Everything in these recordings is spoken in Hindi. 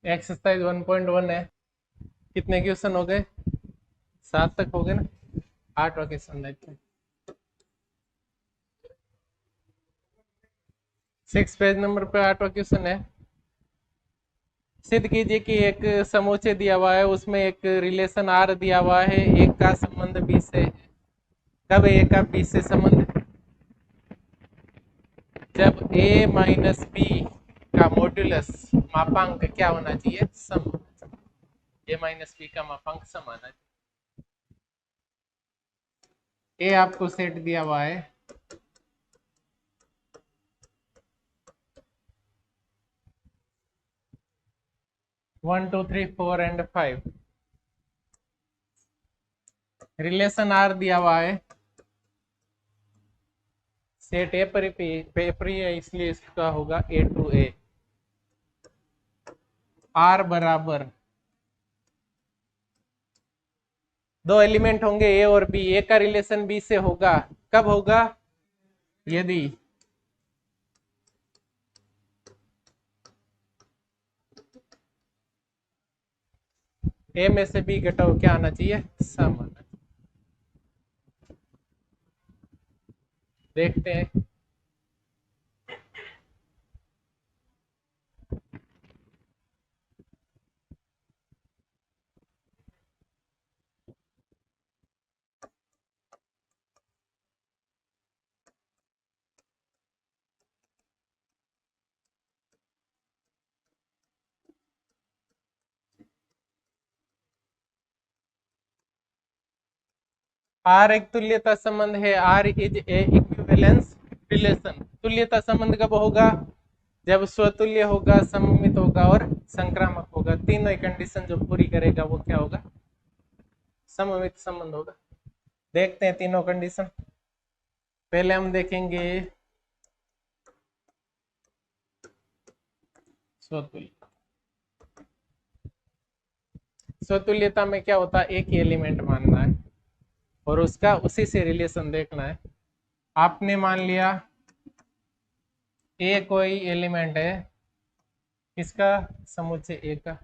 एक्सरसाइज 1.1 है। कितने क्वेश्चन हो गए? 7 तक हो गए ना। 8वां क्वेश्चन देखते हैं। 6 पेज नंबर पे 8वां क्वेश्चन है। सिद्ध कीजिए कि एक समूचे दिया हुआ है, उसमें एक रिलेशन आर दिया हुआ है, एक का संबंध बी से है। कब ए का बी से संबंध है? जब ए माइनस बी का मॉड्यूलस मापांक क्या होना चाहिए? सम होना चाहिए। ए माइनस बी का मापांक सम आना चाहिए। ए आपको सेट दिया हुआ है, 1 2 3 4 एंड 5। रिलेशन आर दिया हुआ है, सेट ए पर ही है, इसलिए इसका होगा ए टू ए। आर बराबर दो एलिमेंट होंगे ए और बी, ए का रिलेशन बी से होगा। कब होगा? यदि ए में से बी घटाओ क्या आना चाहिए? सम आना चाहिए। देखते हैं। आर एक तुल्यता संबंध है। R is a equivalence relation. तुल्यता संबंध कब होगा? जब स्वतुल्य होगा, सममित होगा और संक्रामक होगा। तीनों कंडीशन जो पूरी करेगा वो क्या होगा? सममित संबंध होगा। देखते हैं तीनों कंडीशन। पहले हम देखेंगे स्वतुल्य। स्वतुल्यता में क्या होता है? एक ही एलिमेंट मानना है और उसका उसी से रिलेशन देखना है। आपने मान लिया ए कोई एलिमेंट है, किसका? समुच्चय ए का।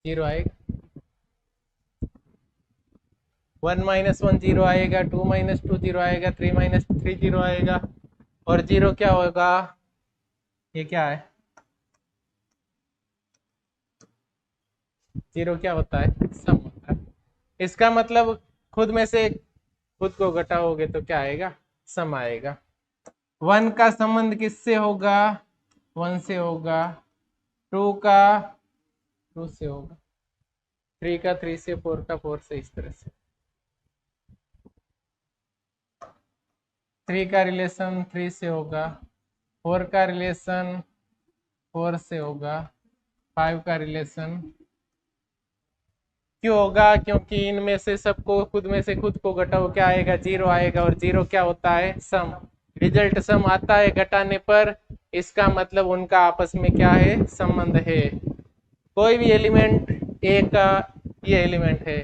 जीरो आएगा, 1 - 1 जीरो आएगा, 2 - 2 जीरो आएगा, 3 - 3 जीरो आएगा। और जीरो क्या होगा? ये क्या है? जीरो क्या होता है? सम होता है। इसका मतलब खुद में से खुद को घटाओगे तो क्या आएगा? सम आएगा। 1 का संबंध किससे होगा? 1 से होगा। 2 का 2 से होगा। 3 का 3 से, 4 का 4 से, इस तरह से। 3 का रिलेशन 3 से होगा, 4 का रिलेशन 4 से होगा, 5 का रिलेशन क्यों होगा? क्योंकि इनमें से सबको खुद में से खुद को घटाओ, क्या आएगा? जीरो आएगा। और जीरो क्या होता है? सम। रिजल्ट सम आता है घटाने पर। इसका मतलब उनका आपस में क्या है? संबंध है। कोई भी एलिमेंट ए का, ये एलिमेंट है,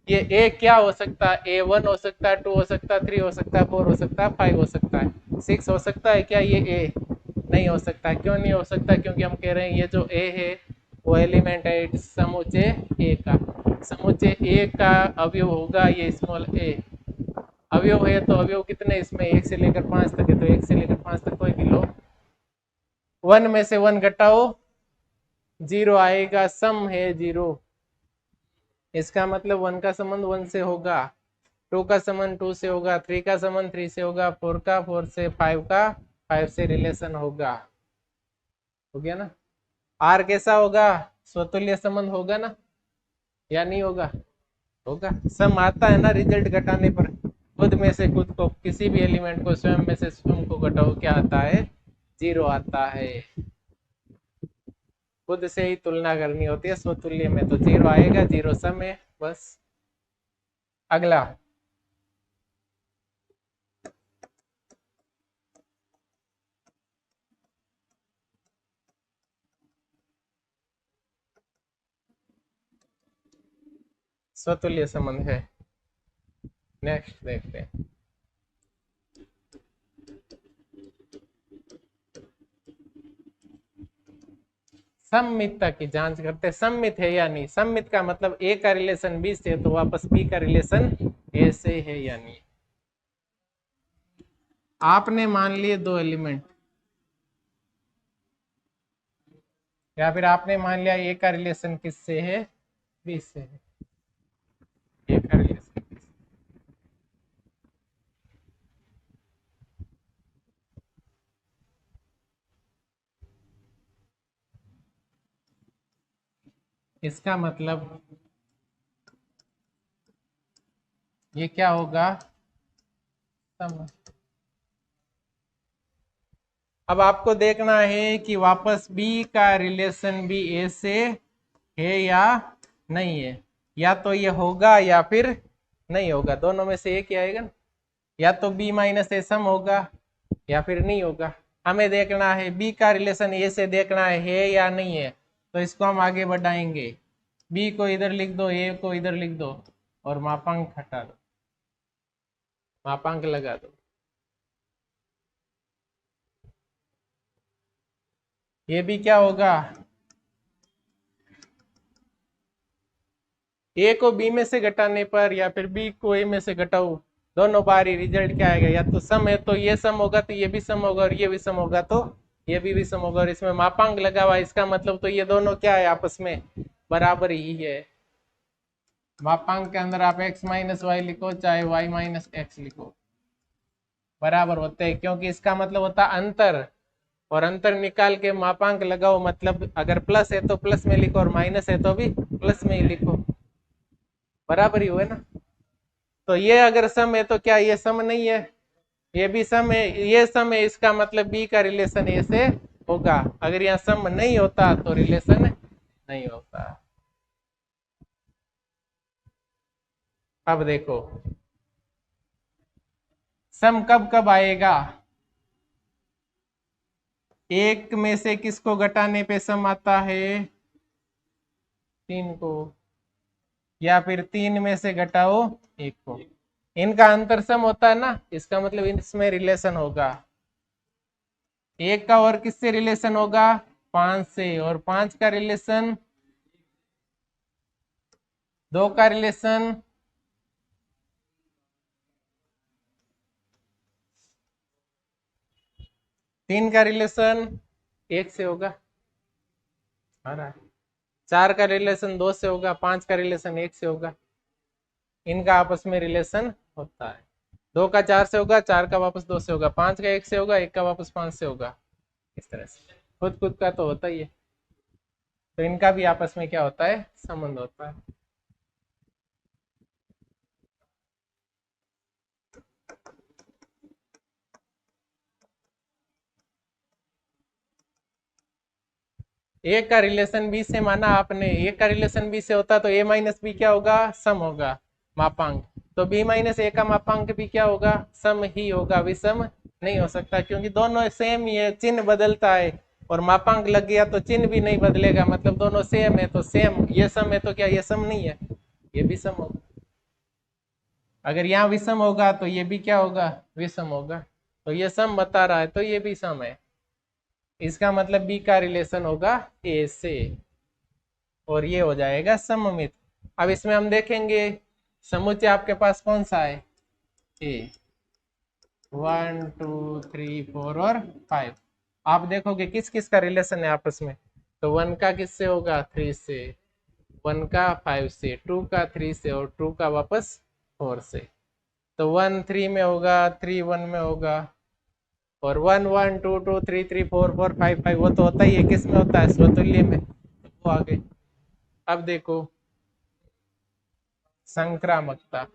ये ए क्या हो सकता है? A1 हो सकता है, 2 हो सकता है, 3 हो सकता है, 4 हो सकता है, 5 हो सकता है, 6 हो सकता है क्या? ये ए नहीं हो सकता। क्यों नहीं हो सकता? क्योंकि हम कह रहे हैं ये जो ए है वो एलिमेंट है समुच्चय ए का। समुच्चय ए का अवयव होगा ये स्मॉल ए। अवयव है तो अवयव कितने इसमें? 1 से लेकर 5 तक है, तो 1 से लेकर 5 तक कोई भी लो। 1 में से 1 घटाओ, जीरो आएगा। सम है जीरो। इसका मतलब 1 का संबंध 1 से होगा, 2 का संबंध 2 से होगा, 3 का संबंध 3 से होगा, 4 का 4 से, 5 का 5 से रिलेशन होगा। हो गया ना? आर कैसा होगा? स्वतुल्य संबंध होगा ना, या नहीं होगा? होगा। सम आता है ना रिजल्ट घटाने पर। खुद में से खुद को, किसी भी एलिमेंट को स्वयं में से स्वयं को घटाओ, क्या आता है? जीरो आता है। खुद से ही तुलना करनी होती है स्वतुल्य में, तो जीरो आएगा। जीरो सम है बस। अगला, स्वतुल्य संबंध है। नेक्स्ट देखते हैं। सममितता की जांच करते हैं, सममित है या नहीं। सममित का मतलब ए का रिलेशन बी से तो वापस बी का रिलेशन ए से है या नहीं। आपने मान लिए दो एलिमेंट, या फिर आपने मान लिया ए का रिलेशन किससे है, बी से है। ए का रिलेशन इसका मतलब ये क्या होगा, सम। अब आपको देखना है कि वापस बी का रिलेशन भी ए से है या नहीं है। या तो ये होगा या फिर नहीं होगा, दोनों में से एक ही आएगा ना। या तो बी माइनस ए सम होगा या फिर नहीं होगा। हमें देखना है बी का रिलेशन ए से, देखना है या नहीं है। तो इसको हम आगे बढ़ाएंगे, बी को इधर लिख दो, ए को इधर लिख दो और मापांक हटा दो, मापांक लगा दो। ये भी क्या होगा, ए को बी में से घटाने पर या फिर बी को ए में से घटाओ, दोनों बार ही रिजल्ट क्या आएगा, या तो सम है तो ये सम होगा तो ये भी सम होगा, और ये भी सम होगा तो ये भी सम होगा। और इसमें मापांक लगा हुआ, इसका मतलब तो ये दोनों क्या है, आपस में बराबर ही है। मापांक के अंदर आप x माइनस वाई लिखो चाहे y माइनस एक्स लिखो, बराबर होते हैं, क्योंकि इसका मतलब होता है अंतर। और अंतर निकाल के मापांक लगाओ, मतलब अगर प्लस है तो प्लस में लिखो और माइनस है तो भी प्लस में ही लिखो, बराबर ही हुए ना। तो ये अगर सम है तो क्या ये सम नहीं है, ये भी सम है, ये सम है, इसका मतलब बी का रिलेशन ए से होगा। अगर यहाँ सम नहीं होता तो रिलेशन नहीं होता। अब देखो सम कब कब आएगा, एक में से किसको घटाने पे सम आता है, तीन को, या फिर तीन में से घटाओ एक को। इनका अंतर सम होता है ना, इसका मतलब इसमें रिलेशन होगा। एक का और किससे रिलेशन होगा, पांच से, और पांच का रिलेशन, दो का रिलेशन, तीन का रिलेशन एक से होगा, आ रहा है, चार का रिलेशन दो से होगा, पांच का रिलेशन एक से होगा। इनका आपस में रिलेशन होता है। दो का चार से होगा, चार का वापस दो से होगा, पांच का एक से होगा, एक का वापस पांच से होगा। इस तरह से खुद खुद का तो होता ही है। तो इनका भी आपस में क्या होता है, संबंध होता है। ए का रिलेशन बी से माना आपने, ए का रिलेशन बी से होता तो ए माइनस बी क्या होगा, सम होगा, मापांक। तो बी माइनस ए का मापांक भी क्या होगा, सम ही होगा, विषम नहीं हो सकता, क्योंकि दोनों सेम ही है, चिन्ह बदलता है और मापांक लग गया तो चिन्ह भी नहीं बदलेगा, मतलब दोनों सेम है तो सेम, ये सम है तो क्या ये सम नहीं है, ये भी सम होगा। अगर यहाँ विषम होगा तो ये भी क्या होगा, विषम होगा। तो ये सम बता रहा है तो ये भी सम है, इसका मतलब बी का रिलेशन होगा ए से, और ये हो जाएगा सममित। अब इसमें हम देखेंगे समुच्चय आपके पास कौन सा है, ए, 1 2 3 4 और 5। आप देखोगे किस किस का रिलेशन है आपस में, तो वन का किससे होगा, थ्री से, वन का फाइव से, टू का थ्री से, और टू का वापस फोर से। तो वन थ्री में होगा, थ्री वन में होगा, और one one two two three three four four five five, वो तो होता ही है, किस में होता है, स्वतुल्य में। वो आगे अब देखो संक्रामकता।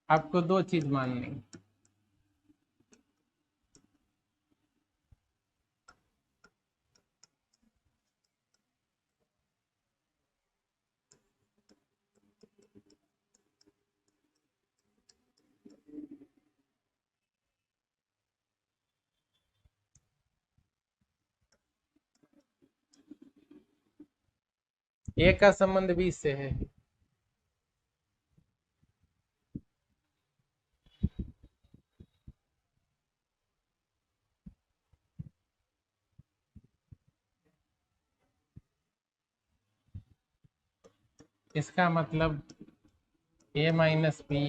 आपको दो चीज माननी, ए का संबंध बी से है। इसका मतलब ए माइनस बी,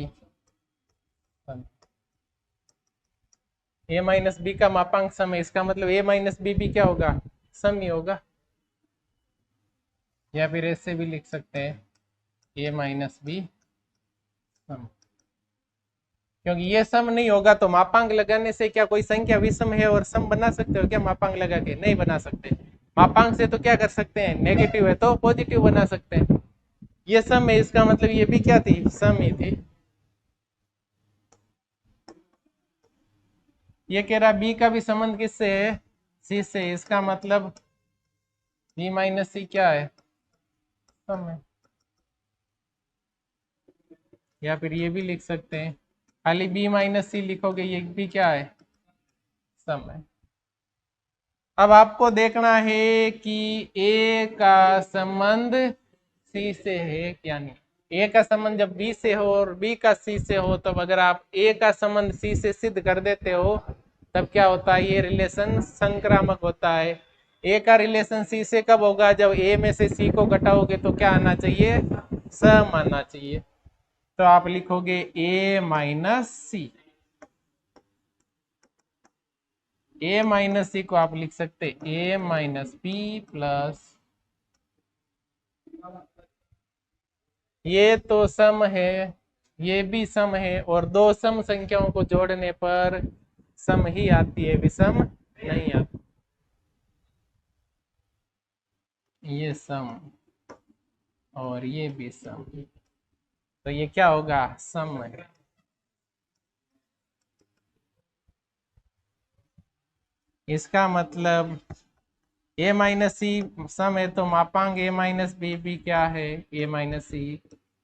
ए माइनस बी का मापांक सम है, इसका मतलब ए माइनस बी भी क्या होगा, सम ही होगा। या फिर ऐसे भी लिख सकते हैं ए माइनस बी सम, क्योंकि ये सम नहीं होगा तो मापांक लगाने से क्या कोई संख्या विषम है और सम बना सकते हो क्या, मापांक लगा के नहीं बना सकते। मापांक से तो क्या कर सकते हैं, नेगेटिव है तो पॉजिटिव बना सकते हैं। ये सम है, इसका मतलब ये भी क्या थी, सम ही थी। ये कह रहा बी का भी संबंध किससे है, सी से, इसका मतलब बी माइनस सी क्या है, सम है। या फिर ये भी लिख सकते हैं, खाली बी माइनस सी लिखोगे ये भी क्या है, सम है। अब आपको देखना है कि ए का संबंध सी से है क्या नहीं। ए का संबंध जब बी से हो और बी का सी से हो, तब अगर आप ए का संबंध सी से सिद्ध कर देते हो तब क्या होता है, ये रिलेशन संक्रामक होता है। ए का रिलेशन सी से कब होगा, जब ए में से सी को घटाओगे तो क्या आना चाहिए, सम आना चाहिए। तो आप लिखोगे ए माइनस सी, ए माइनस सी को आप लिख सकते ए माइनस बी प्लस, ये तो सम है, ये भी सम है, और दो सम संख्याओं को जोड़ने पर सम ही आती है, विषम नहीं आती। ये सम और ये भी सम, तो ये क्या होगा, सम है। इसका मतलब ए माइनस सी सम है तो मापांक ए माइनस बी भी क्या है, ए माइनस सी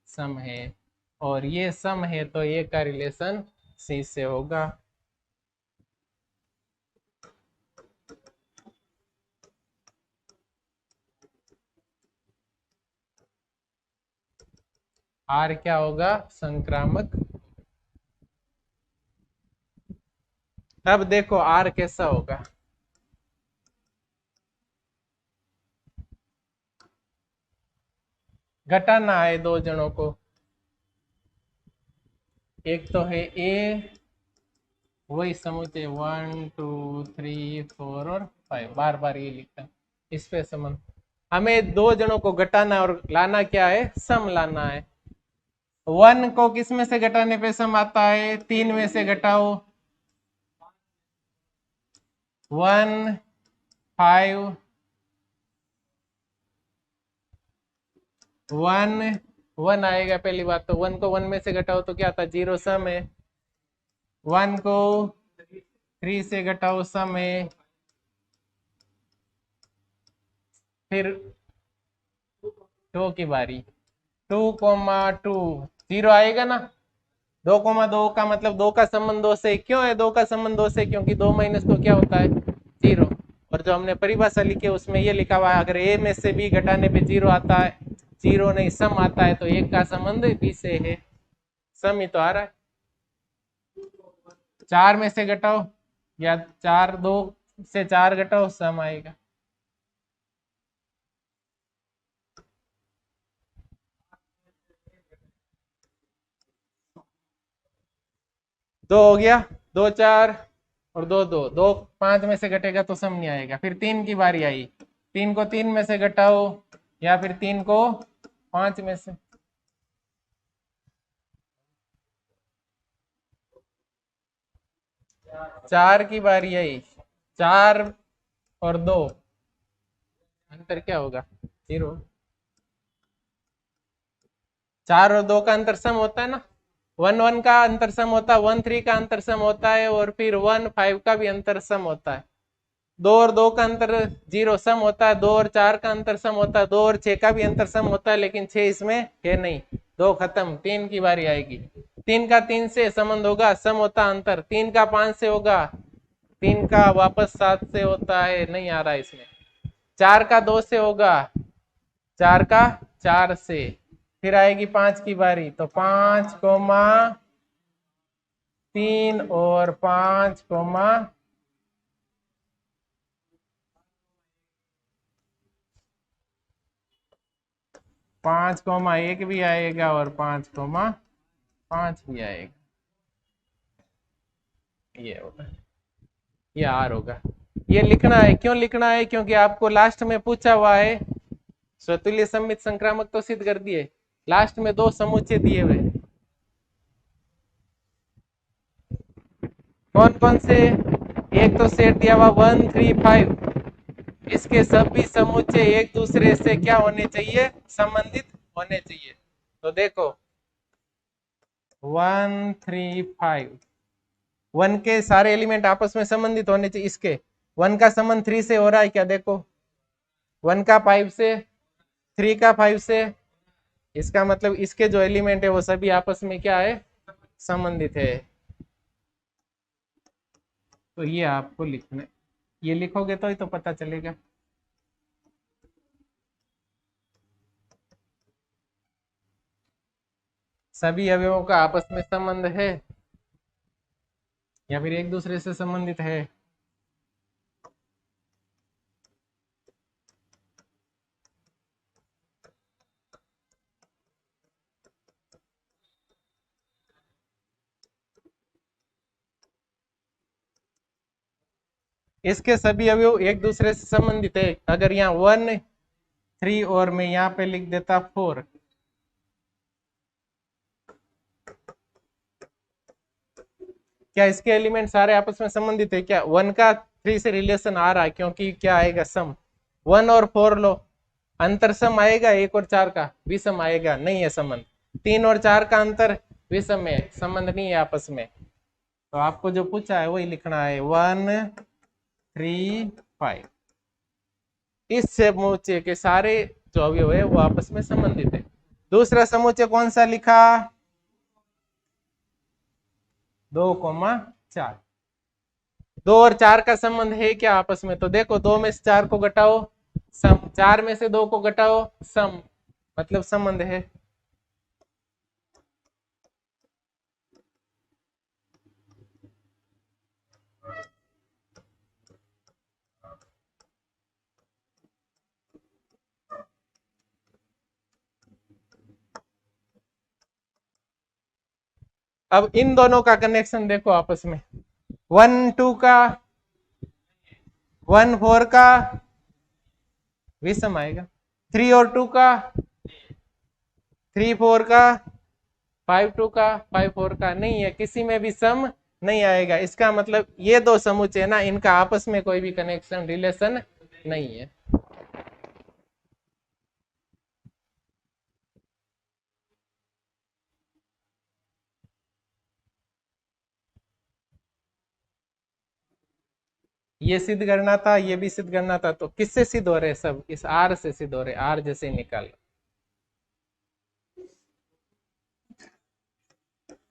सम है, और ये सम है तो ए का रिलेशन सी से होगा। आर क्या होगा, संक्रामक। अब देखो आर कैसा होगा, घटाना है दो जनों को, एक तो है ए, वही समुचे 1 2 3 4 और 5, बार बार ये लिखता है, इस पे संबंध। हमें दो जनों को घटाना और लाना क्या है, सम लाना है। 1 को किस में से घटाने पे सम आता है, 3 में से घटाओ, 1 5 1 1 आएगा पहली बात, तो 1 को 1 में से घटाओ तो क्या आता है, 0 सम है। 1 को 3 से घटाओ, सम है। फिर 2 की बारी, 2,2 0 आएगा ना, 2,2 का मतलब 2 का संबंध 2 से, क्यों है 2 का संबंध 2 से, क्योंकि 2 माइनस 2 क्या होता है, 0। और जो हमने परिभाषा लिखी है उसमें ये लिखा हुआ है, अगर ए में से बी घटाने पे 0 आता है, 0 नहीं सम आता है, तो एक का संबंध बी से है, सम ही तो आ रहा है। 4 में से घटाओ, या 4 2 से 4 घटाओ, सम आएगा। दो हो गया, 2 4 और 2 2, 2 5 में से घटेगा तो सम नहीं आएगा। फिर 3 की बारी आई, 3 को 3 में से घटाओ, या फिर 3 को 5 में से। 4 की बारी आई, 4 और 2, अंतर क्या होगा, 0। 4 और 2 का अंतर सम होता है ना, 1 1 का अंतर सम होता है, 1 3 का अंतर सम होता है, और फिर 1 5 का भी अंतर सम होता है। 2 और 2 का अंतर 0 सम होता है, 2 और 4 का अंतर सम होता है, 2 और 6 का भी अंतर सम होता है, लेकिन 6 इसमें है नहीं, 2 खत्म। 3 की बारी आएगी, 3 का 3 से संबंध होगा, सम होता अंतर, 3 का 5 से होगा, 3 का वापस 7 से होता है, नहीं आ रहा है इसमें। 4 का 2 से होगा, 4 का 4 से, फिर आएगी 5 की बारी, तो 5,3 और 5,1 भी आएगा और 5,5 भी आएगा। ये होगा, ये आर होगा। ये लिखना है, क्यों लिखना है? क्योंकि आपको लास्ट में पूछा हुआ है, स्वतुल्य सममित संक्रामक तो सिद्ध कर दिए, लास्ट में 2 समुच्चय दिए हुए, कौन कौन से? एक तो सेट दिया हुआ 1 3 5, इसके सभी समुच्चय एक दूसरे से क्या होने चाहिए? संबंधित होने चाहिए। तो देखो 1 3 5, 1 के सारे एलिमेंट आपस में संबंधित होने चाहिए। इसके 1 का संबंध 3 से हो रहा है क्या? देखो 1 का 5 से, 3 का 5 से, इसका मतलब इसके जो एलिमेंट है वो सभी आपस में क्या है? संबंधित है। तो ये आपको लिखना है, ये लिखोगे तो ही तो पता चलेगा। सभी अवयवों का आपस में संबंध है या फिर एक दूसरे से संबंधित है? इसके सभी अवयव एक दूसरे से संबंधित है। अगर यहाँ 1 3 और मैं यहाँ पे लिख देता 4, क्या इसके एलिमेंट सारे आपस में संबंधित है क्या? 1 का 3 से रिलेशन आ रहा है क्योंकि क्या आएगा? सम। 1 और 4 लो, अंतर सम आएगा, 1 और 4 का विषम आएगा, नहीं है संबंध। 3 और 4 का अंतर विषम है, संबंध नहीं है आपस में। तो आपको जो पूछा है वही लिखना है, 1 3 5। इस समुच्चय के सारे जो अवयव है वो आपस में संबंधित है। दूसरा समुच्चय कौन सा लिखा? 2,4। 2 और 4 का संबंध है क्या आपस में? तो देखो 2 में से 4 को घटाओ, सम। 4 में से 2 को घटाओ, सम, मतलब संबंध है। अब इन दोनों का कनेक्शन देखो आपस में, 1 2 का, 1 4 का विषम आएगा, 3 और 2 का, 3 4 का, 5 2 का, 5 4 का, नहीं है, किसी में भी सम नहीं आएगा। इसका मतलब ये दो समुच्चय ना, इनका आपस में कोई भी कनेक्शन रिलेशन नहीं है। ये सिद्ध करना था, ये भी सिद्ध करना था, तो किससे सिद्ध हो रहे? सब इस आर से सिद्ध हो रहे, आर जैसे निकाल।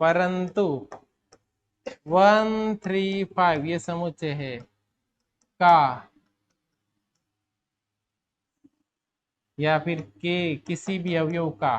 परंतु 1 3 5 ये समुच्चय है का या फिर के किसी भी अवयव का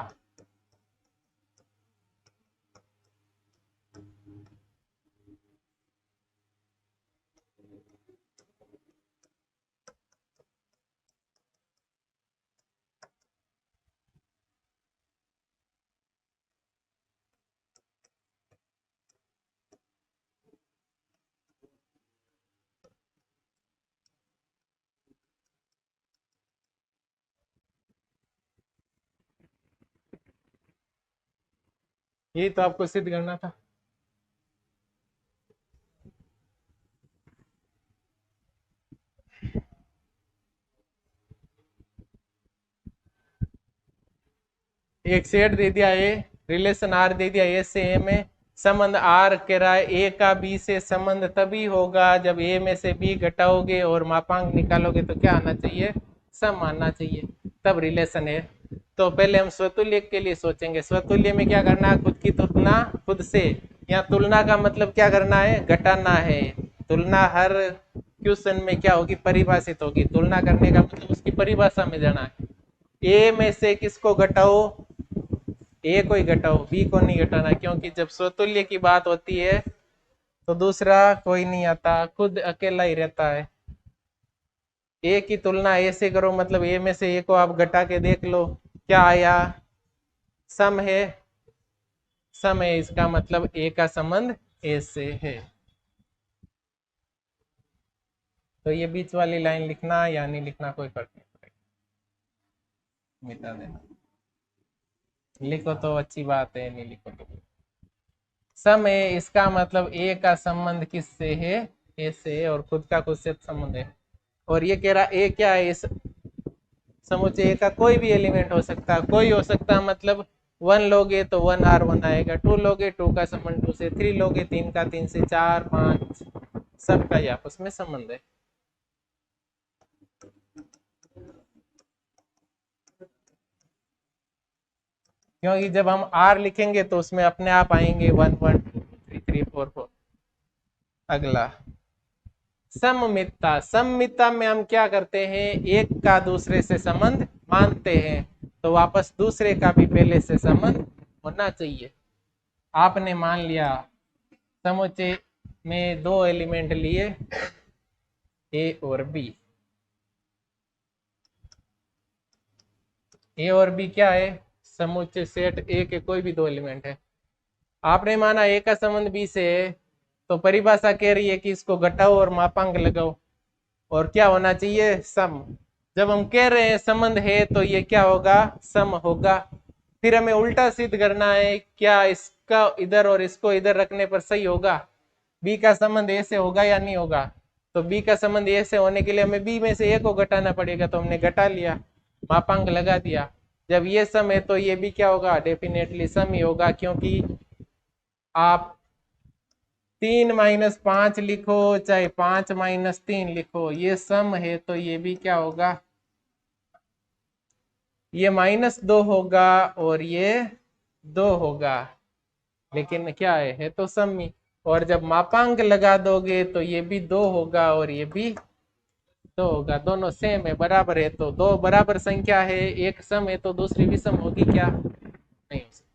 ये तो आपको सिद्ध करना था। एक सेट दे दिया, ए रिलेशन आर दे दिया, ए से ए में संबंध आर कह रहा है, ए का बी से संबंध तभी होगा जब ए में से बी घटाओगे और मापांक निकालोगे तो क्या आना चाहिए? सम आना चाहिए, तब रिलेशन है। तो पहले हम स्वतुल्य के लिए सोचेंगे। स्वतुल्य में क्या करना है? खुद की तुलना खुद से। यहाँ तुलना का मतलब क्या करना है? घटाना है। तुलना हर क्वेश्चन में क्या होगी? परिभाषित होगी। तुलना करने का मतलब उसकी परिभाषा में जाना है। ए में से किसको घटाओ, ए को ही घटाओ, बी को नहीं घटाना, क्योंकि जब स्वतुल्य की बात होती है तो दूसरा कोई नहीं आता, खुद अकेला ही रहता है। ए की तुलना ए से करो, मतलब ए में से ए को आप घटा के देख लो क्या आया, सम है, सम है, इसका मतलब ए का संबंध ए से है। तो ये बीच वाली लाइन लिखना या नहीं लिखना कोई फर्क नहीं पड़ेगा, मिटा देना। लिखो तो अच्छी बात है, नहीं लिखो तो। सम है, इसका मतलब ए का संबंध किससे है, ए से है, और खुद का खुद से संबंध है। और ये कह रहा ए क्या है, इस समुच्चय का कोई भी एलिमेंट हो सकता है, कोई हो सकता है, मतलब 1 लोगे तो 1R1 आएगा, 2 लोगे 2 का संबंध 2 से, 3 लोगे 3 का 3 से, 4 5 सबका ही आपस में संबंध है। क्योंकि जब हम R लिखेंगे तो उसमें अपने आप आएंगे 1 1 2 3 3 4 4। अगला सममितता, सममितता में हम क्या करते हैं, एक का दूसरे से संबंध मानते हैं, तो वापस दूसरे का भी पहले से संबंध होना चाहिए। आपने मान लिया समुच्चय में 2 एलिमेंट लिए ए और बी, ए और बी क्या है, समुच्चय सेट ए के कोई भी 2 एलिमेंट है। आपने माना ए का संबंध बी से है, तो परिभाषा कह रही है कि इसको घटाओ और मापांक लगाओ, और क्या होना चाहिए, सम। जब हम कह रहे हैं संबंध है तो ये क्या होगा, सम होगा। फिर हमें उल्टा सिद्ध करना है, क्या इसका इधर और इसको इधर रखने पर सही होगा, बी का संबंध ए से होगा या नहीं होगा। तो बी का संबंध ए से होने के लिए हमें बी में से ए को घटाना पड़ेगा, तो हमने घटा लिया, मापांक लगा दिया। जब ये सम है तो ये भी क्या होगा, डेफिनेटली सम ही होगा, क्योंकि आप 3 - 5 लिखो चाहे 5 - 3 लिखो, ये सम है तो ये भी क्या होगा, ये -2 होगा और ये 2 होगा, लेकिन क्या है तो सम ही। और जब मापांक लगा दोगे तो ये भी 2 होगा और ये भी 2 होगा, दोनों सेम है, बराबर है। तो 2 बराबर संख्या है, एक सम है तो दूसरी विषम होगी क्या, नहीं हो सकती।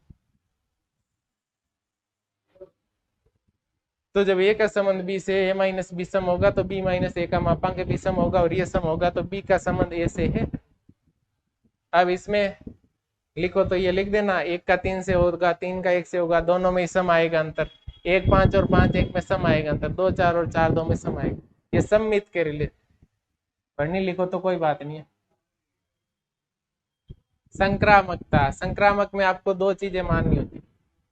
तो जब ए का संबंध बी से ए माइनस बी सम होगा तो बी माइनस ए का मापांक बी सम होगा, और ये सम होगा तो बी का संबंध ए से है। अब इसमें लिखो तो ये लिख देना, 1 का 3 से होगा, 3 का 1 से होगा, दोनों में ही सम आएगा अंतर, 1 5 और 5 1 में सम आएगा अंतर, 2 4 और 4 2 में सम आएगा। ये सममित के रिलेट पढ़नी लिखो तो कोई बात नहीं है। संक्रामकता, संक्रामक में आपको 2 चीजें माननी होती है,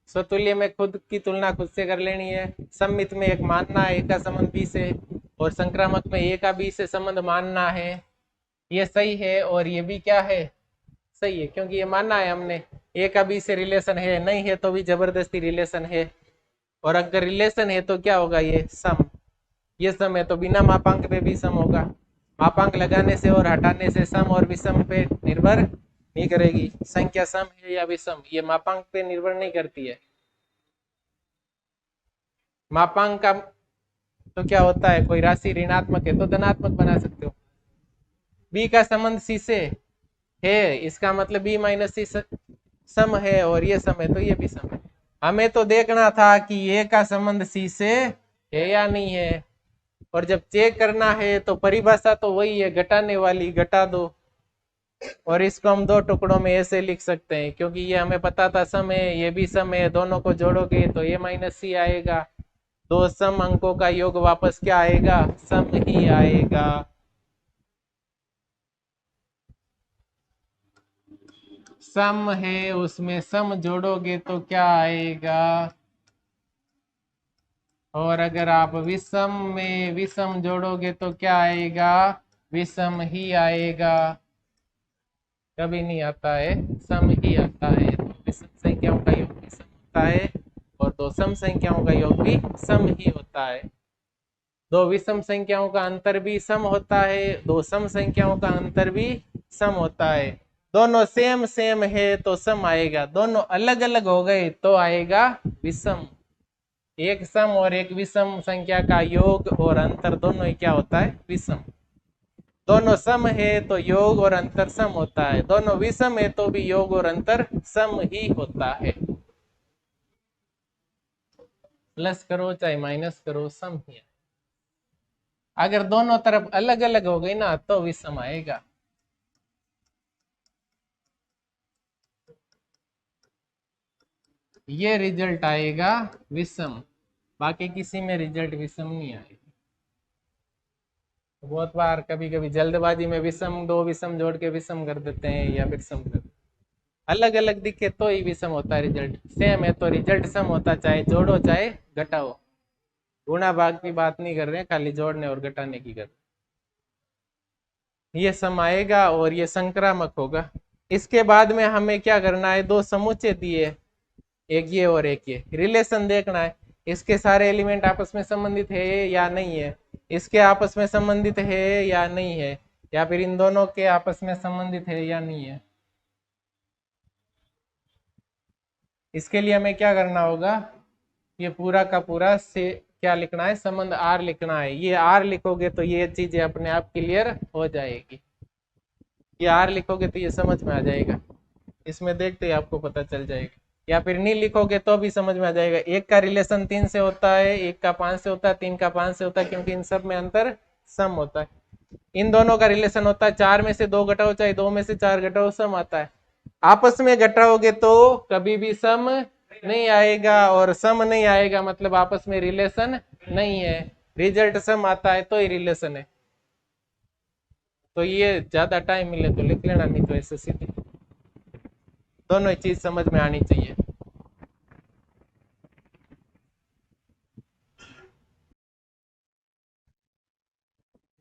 स्वतुल्य में खुद की तुलना खुद से कर लेनी है, सम्मित में एक मानना है ए का संबंध बी से, और संक्रामक में ए का बी से संबंध मानना है। ये सही है और ये भी क्या है, सही है, क्योंकि ये मानना है हमने ए का बी से रिलेशन है, नहीं है तो भी जबरदस्ती रिलेशन है, और अगर रिलेशन है तो क्या होगा, ये सम, ये सम है तो बिना मापांक पे भी सम होगा, मापांक लगाने से और हटाने से सम और विषम पे निर्भर नहीं करेगी, संख्या सम है या विषम ये मापांक पे निर्भर नहीं करती है। मापांक का तो क्या होता है, कोई राशि ऋणात्मक है तो धनात्मक बना सकते हो। बी का संबंध सी से है, इसका मतलब बी माइनस सी सम है, और ये सम है तो ये भी सम है। हमें तो देखना था कि ए का संबंध सी से है या नहीं है, और जब चेक करना है तो परिभाषा तो वही है, घटाने वाली, घटा दो, और इसको हम 2 टुकड़ों में ऐसे लिख सकते हैं, क्योंकि ये हमें पता था सम है, ये भी सम है, दोनों को जोड़ोगे तो ये माइनस सी आएगा, 2 सम अंकों का योग वापस क्या आएगा, सम ही आएगा। सम है उसमें सम जोड़ोगे तो क्या आएगा, और अगर आप विषम में विषम जोड़ोगे तो क्या आएगा, विषम ही आएगा, कभी नहीं आता है, सम ही आता है। तो विषम संख्याओं का योग भी सम होता है और 2 सम संख्याओं का योग भी सम ही होता है। 2 विषम संख्याओं का अंतर भी सम होता है, 2 सम संख्याओं का अंतर भी सम होता है। दोनों सेम सेम है तो सम आएगा, दोनों अलग अलग हो गए तो आएगा विषम। एक सम और एक विषम संख्या का योग और अंतर दोनों ही क्या होता है, विषम। दोनों सम है तो योग और अंतर सम होता है, दोनों विषम है तो भी योग और अंतर सम ही होता है। प्लस करो चाहे माइनस करो सम ही है। अगर दोनों तरफ अलग अलग हो गई ना तो विषम आएगा। ये रिजल्ट आएगा विषम, बाकी किसी में रिजल्ट विषम नहीं आएगा। बहुत बार कभी कभी जल्दबाजी में विषम दो विषम जोड़ के विषम कर देते हैं या फिर सम कर, अलग अलग दिखे तो ही विषम होता है। रिजल्ट सेम है तो रिजल्ट सम होता, चाहे जोड़ो चाहे घटाओ। गुणा भाग की बात नहीं कर रहे हैं, खाली जोड़ने और घटाने की कर रहे हैं। ये सम आएगा और ये संक्रामक होगा। इसके बाद में हमें क्या करना है, दो समुच्चय दिए, एक ये और एक ये, रिलेशन देखना है इसके सारे एलिमेंट आपस में संबंधित है या नहीं है, इसके आपस में संबंधित है या नहीं है, या फिर इन दोनों के आपस में संबंधित है या नहीं है। इसके लिए हमें क्या करना होगा, ये पूरा का पूरा से क्या लिखना है, संबंध आर लिखना है। ये आर लिखोगे तो ये चीजें अपने आप क्लियर हो जाएगी। ये आर लिखोगे तो ये समझ में आ जाएगा, इसमें देखते ही आपको पता चल जाएगा। या फिर नहीं लिखोगे तो भी समझ में आ जाएगा। एक का रिलेशन 3 से होता है, एक का 5 से होता है, 3 का 5 से होता है, क्योंकि इन सब में अंतर सम होता है। इन दोनों का रिलेशन होता है 4 में से 2 घटाओ चाहे 2 में से 4 घटाओ सम आता है। आपस में घटाओगे तो कभी भी सम नहीं आएगा, और सम नहीं आएगा मतलब आपस में रिलेशन नहीं है। रिजल्ट सम आता है तो ही रिलेशन है। तो ये ज्यादा टाइम मिले तो लिख लेना, नहीं तो ऐसे सीधे दोनों चीज समझ में आनी चाहिए।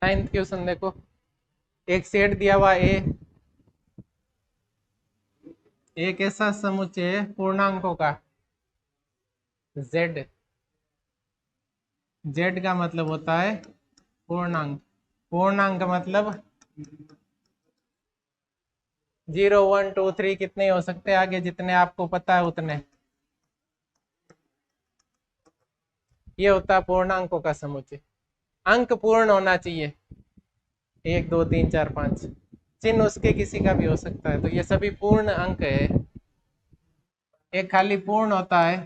9th क्वेश्चन देखो, एक सेट दिया हुआ ए, एक ऐसा समुच्चय है पूर्णांकों का z, z का मतलब होता है पूर्णांक। पूर्णांक मतलब 0 1 2 3 कितने हो सकते हैं, आगे जितने आपको पता है उतने। ये होता है पूर्णांकों का समुच्चय। अंक पूर्ण होना चाहिए, 1 2 3 4 5, चिन्ह उसके किसी का भी हो सकता है, तो ये सभी पूर्ण अंक है। एक खाली पूर्ण होता है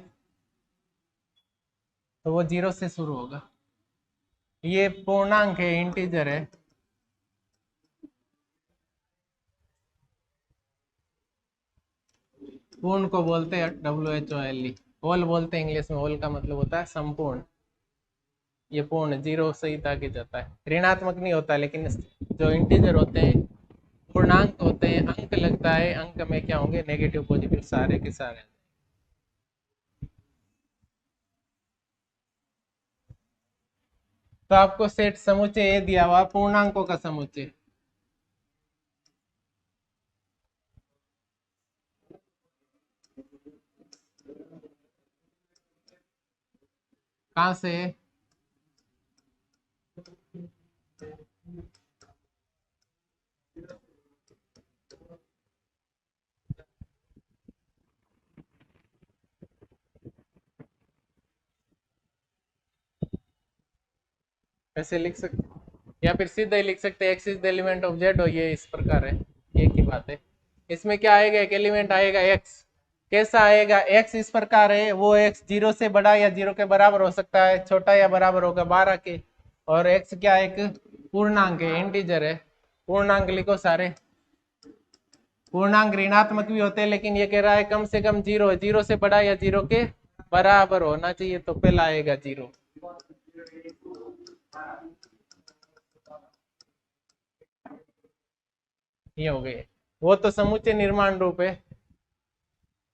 तो वो 0 से शुरू होगा। ये पूर्णांक है, इंटीजर है। पूर्ण को बोलते हैं WHOLE, होल बोलते हैं इंग्लिश में। होल का मतलब होता है संपूर्ण। ये पूर्ण 0 से ही आगे जाता है, ऋणात्मक नहीं होता। लेकिन जो इंटीजर होते हैं, पूर्णांक होते हैं, अंक लगता है, अंक में क्या होंगे, नेगेटिव पॉजिटिव सारे के सारे। तो आपको सेट समुच्चय ये दिया हुआ पूर्णांकों का समुच्चय। कहां से, ऐसे लिख सकते, या फिर सीधा ही लिख सकते हैं x is the element of Z, हो ये इस प्रकार है, एक ही बात है। इसमें क्या आएगा, एक एलिमेंट आएगा एक्स। कैसा आएगा, एक्स इस प्रकार है, वो एक्स 0 से बड़ा या 0 के बराबर हो सकता है, छोटा या बराबर होगा 12 के। और एक्स क्या, एक पूर्णांक है, इंटीजर है। पूर्णांक लिखो सारे। पूर्णांक ऋणात्मक भी होते हैं, लेकिन ये कह रहा है कम से कम 0 है, 0 से बड़ा या 0 के बराबर होना चाहिए, तो पहला आएगा 0। ये हो गए। वो तो समुच्चय निर्माण रूप है,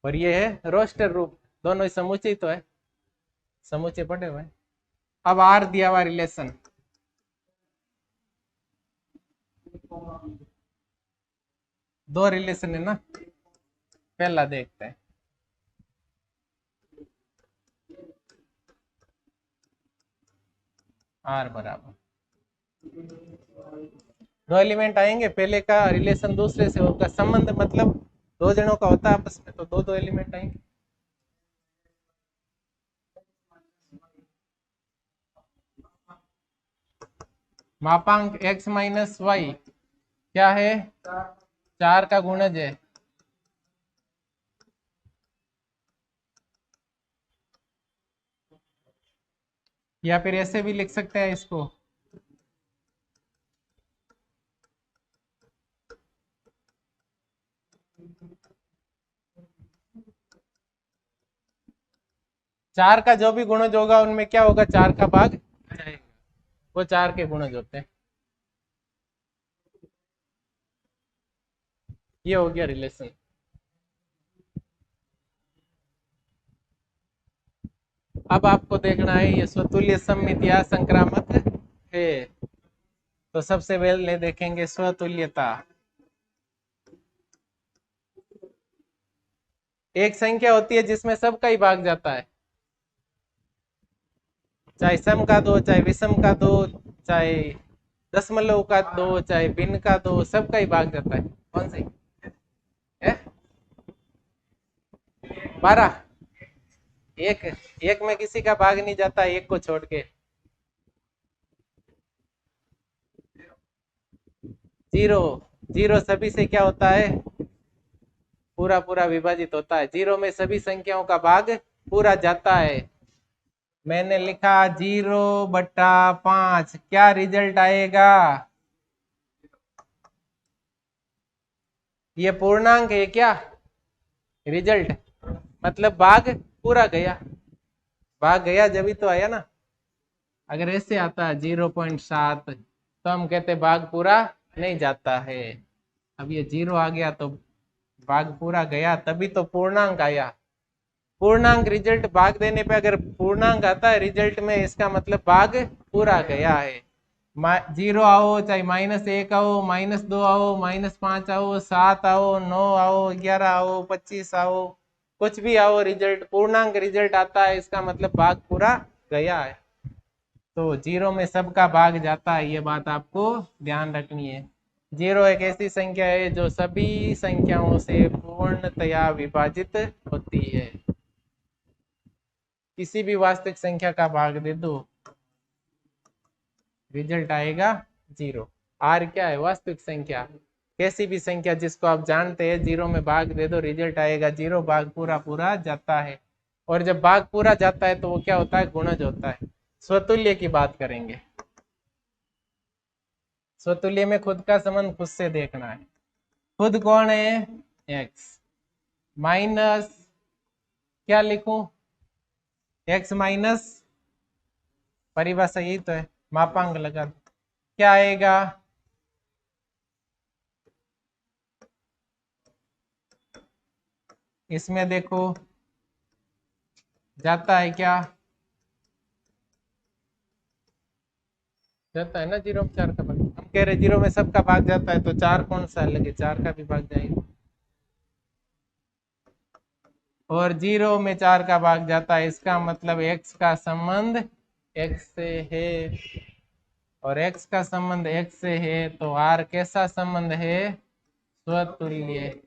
और ये है रोस्टर रूप। दोनों ही समुच्चय तो है, समुच्चय पढ़े हुए। अब आर दिया हुआ रिलेशन, दो रिलेशन है ना, पहला देखते हैं। आर बराबर, दो एलिमेंट आएंगे, पहले का रिलेशन दूसरे से होगा, संबंध मतलब दो जनों का होता है आपस में, तो दो दो एलिमेंट आएंगे। मापांक x माइनस वाई क्या है? 4 का गुणज है। या फिर ऐसे भी लिख सकते हैं इसको, चार का जो भी गुणज होगा उनमें क्या होगा, 4 का भाग जाएगा। वो 4 के गुणज होते हैं। ये हो गया रिलेशन। अब आपको देखना है ये स्वतुल्य सममित या संक्रामक है। तो सबसे पहले देखेंगे स्वतुल्यता। एक संख्या होती है जिसमें सबका ही भाग जाता है, चाहे सम का दो, चाहे विषम का दो, चाहे दशमलव का दो, चाहे भिन्न का दो, सबका ही भाग जाता है। कौन सी है? 12। एक एक में किसी का भाग नहीं जाता, एक को छोड़ के। जीरो। जीरो सभी से क्या होता है, पूरा पूरा विभाजित होता है। जीरो में सभी संख्याओं का भाग पूरा जाता है। मैंने लिखा 0/5, क्या रिजल्ट आएगा? ये पूर्णांक है क्या? रिजल्ट मतलब भाग पूरा गया। भाग गया जब ही तो आया ना। अगर ऐसे आता है 0.7 तो हम कहते भाग पूरा नहीं जाता है। अब ये 0 आ गया तो भाग पूरा गया, तभी तो पूर्णांक आया। पूर्णांक रिजल्ट भाग देने पे अगर पूर्णांक आता है रिजल्ट में, इसका मतलब भाग पूरा गया है। 0 आओ, चाहे -1 आओ, -2 आओ, -5 आओ, 7 आओ, 9 आओ, 11 आओ, 25 आओ, कुछ भी आओ, रिजल्ट पूर्णांक रिजल्ट आता है, इसका मतलब भाग पूरा गया है। तो 0 में सबका भाग जाता है, ये बात आपको ध्यान रखनी है। 0 एक ऐसी संख्या है जो सभी संख्याओं से पूर्णतया विभाजित होती है। किसी भी वास्तविक संख्या का भाग दे दो, रिजल्ट आएगा 0। आर क्या है? वास्तविक संख्या। कैसी भी संख्या जिसको आप जानते हैं 0 में भाग दे दो, रिजल्ट आएगा 0। भाग पूरा पूरा जाता है। और जब भाग पूरा जाता है तो वो क्या होता है, गुणज होता है। स्वतुल्य की बात करेंगे। स्वतुल्य में खुद का संबंध खुद से देखना है। खुद कौन है? x माइनस, क्या लिखूं, x माइनस, परिभाषा यही तो है, मापांक लगा दो, क्या आएगा? इसमें देखो जाता है क्या, जाता है ना 0 में 4 का भाग। हम कह रहे 0 में सबका भाग जाता है तो 4 कौन सा लगे, 4 का भी भाग जाएगा। और 0 में 4 का भाग जाता है, इसका मतलब x का संबंध x से है। और x का संबंध x से है तो r कैसा संबंध है? स्वतुल्य।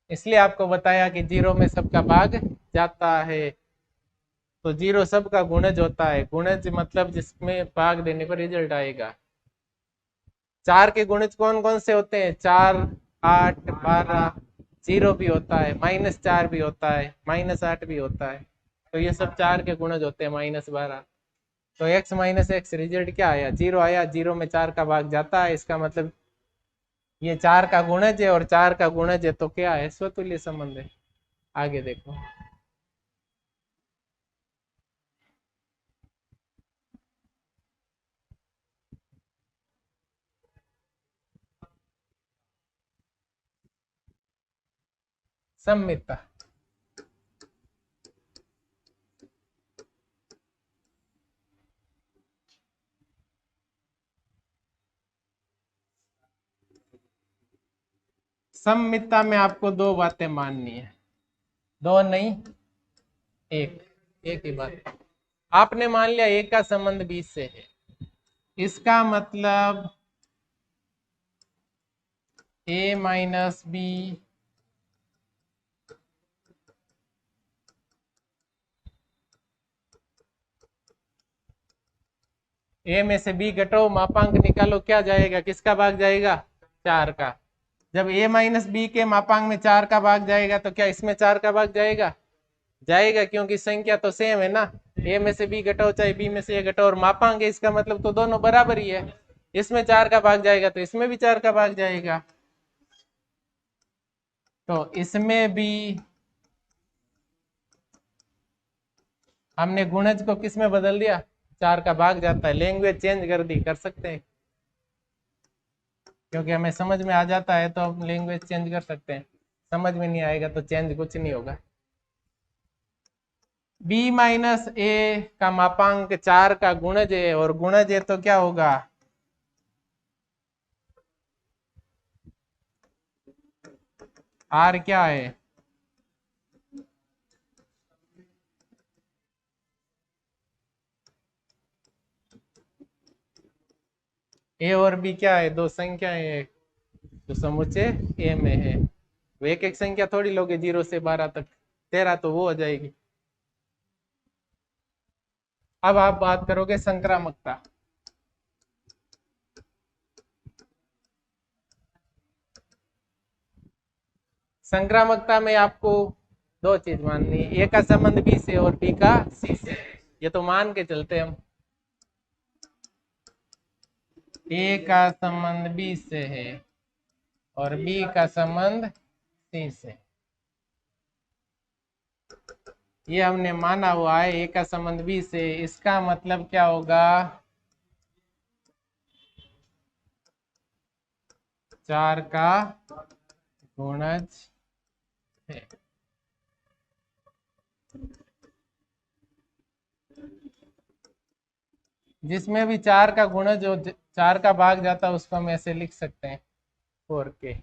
इसलिए आपको बताया कि 0 में सबका भाग जाता है। तो 0 सबका गुणज होता है। गुणज मतलब जिसमें भाग देने पर रिजल्ट आएगा। 4 के गुणज कौन कौन से होते हैं? 4, 8, 12। 0 भी होता है, -4 भी होता है, -8 भी होता है। तो ये सब 4 के गुणज होते हैं, -12। तो x माइनस एक्स रिजल्ट क्या आया? 0 आया। 0 में 4 का भाग जाता है, इसका मतलब ये 4 का गुणज है। और 4 का गुणज है तो क्या है? स्वतुल्य संबंध है। आगे देखो, सम्मिता। सम्मिता में आपको दो बातें माननी है। दो नहीं, एक। एक ही बात। आपने मान लिया एक का संबंध 20 से है, इसका मतलब a माइनस बी ए में से बी घटाओ, मापांक निकालो, क्या जाएगा, किसका भाग जाएगा, 4 का। जब ए माइनस बी के मापांक में 4 का भाग जाएगा तो क्या इसमें 4 का भाग जाएगा, जाएगा, क्योंकि संख्या तो सेम है ना। ए में से बी घटाओ चाहे बी में से ए घटाओ, और मापांक है, इसका मतलब तो दोनों बराबर ही है। इसमें 4 का भाग जाएगा तो इसमें भी 4 का भाग जाएगा। तो इसमें भी हमने गुणज को किस में बदल दिया, 4 का भाग जाता है। लैंग्वेज चेंज कर दी, कर सकते हैं, क्योंकि हमें समझ में आ जाता है तो हम लैंग्वेज चेंज कर सकते हैं, समझ में नहीं आएगा तो चेंज कुछ नहीं होगा। b माइनस ए का मापांक 4 का गुणज है, और गुणज है तो क्या होगा, r क्या है, ए और बी क्या है, दो संख्याएं है, तो समुच्चय ए में है। वो एक एक संख्या थोड़ी लोगे 0 से 12 तक, 13 तो वो हो जाएगी। अब आप बात करोगे संक्रामकता। संक्रामकता में आपको दो चीज माननी है, ए का संबंध बी से और बी का सी से। ये तो मान के चलते हम, ए का संबंध बी से है और बी का संबंध सी से, ये हमने माना हुआ है। ए का संबंध बी से, इसका मतलब क्या होगा, 4 का गुणज है। जिसमें भी 4 का गुणज जो 4 का भाग जाता है उसको हम ऐसे लिख सकते हैं 4k।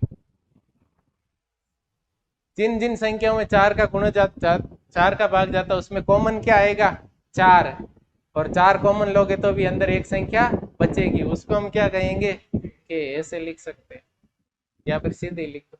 जिन जिन संख्याओं में 4 का गुणज 4 का भाग जाता है उसमें कॉमन क्या आएगा, 4, और 4 कॉमन लोगे तो भी अंदर एक संख्या बचेगी, उसको हम क्या कहेंगे, के, ऐसे लिख सकते हैं, या फिर सीधे लिख दो।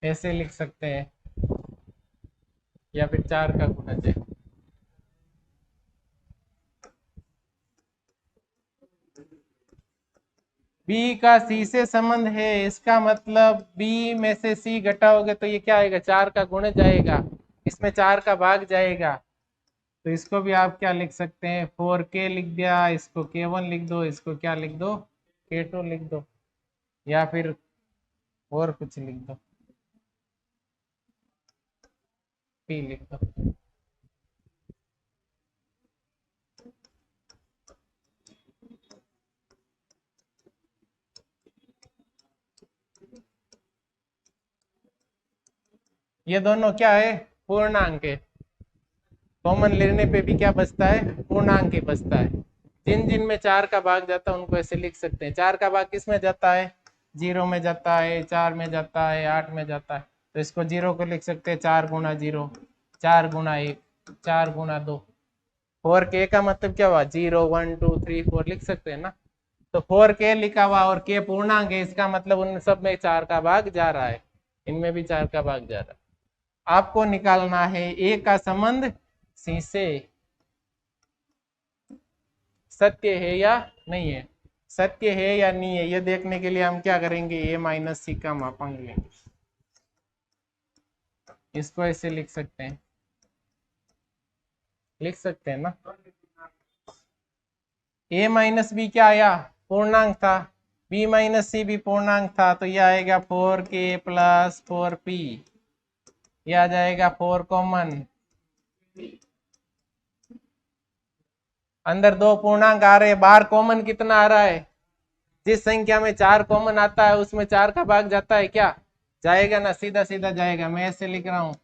ऐसे लिख सकते हैं, या फिर 4 का गुणज है। बी का सी से संबंध है, इसका मतलब बी में से सी घटाओगे तो ये क्या आएगा, 4 का गुणज आएगा, इसमें 4 का भाग जाएगा। तो इसको भी आप क्या लिख सकते हैं, 4k लिख दिया, इसको k1 लिख दो, इसको क्या लिख दो, k2 लिख दो, या फिर और कुछ लिख दो, p लिख दो। ये दोनों क्या है, पूर्णांक है। कॉमन लेने पे भी क्या बचता है, पूर्णांक ही बचता है। जिन जिन में 4 का भाग जाता है उनको ऐसे लिख सकते हैं। 4 का भाग किस में जाता है, 0 में जाता है, 4 में जाता है, 8 में जाता है। तो इसको 0 को लिख सकते हैं 4 गुना 0, 4 गुना 1, 4 गुना 2। 4k का मतलब क्या हुआ, 0 1 2 3 4 लिख सकते हैं ना। तो 4k लिखा हुआ और k पूर्णांक है, इसका मतलब उन सब में 4 का भाग जा रहा है, इनमें भी 4 का भाग जा रहा है। आपको निकालना है ए का संबंध सी से सत्य है या नहीं है, सत्य है या नहीं है, ये देखने के लिए हम क्या करेंगे, ए माइनस सी का मापांक लेंगे। इसको ऐसे लिख सकते हैं, लिख सकते हैं ना। ए माइनस बी क्या आया, पूर्णांक था, बी माइनस सी भी पूर्णांक था, तो ये आएगा 4k प्लस 4p, ये आ जाएगा 4 कॉमन, अंदर दो पूर्णांक आ रहे हैं, बाहर कॉमन कितना आ रहा है, जिस संख्या में 4 कॉमन आता है उसमें 4 का भाग जाता है क्या, जाएगा ना, सीधा सीधा जाएगा, मैं ऐसे लिख रहा हूं,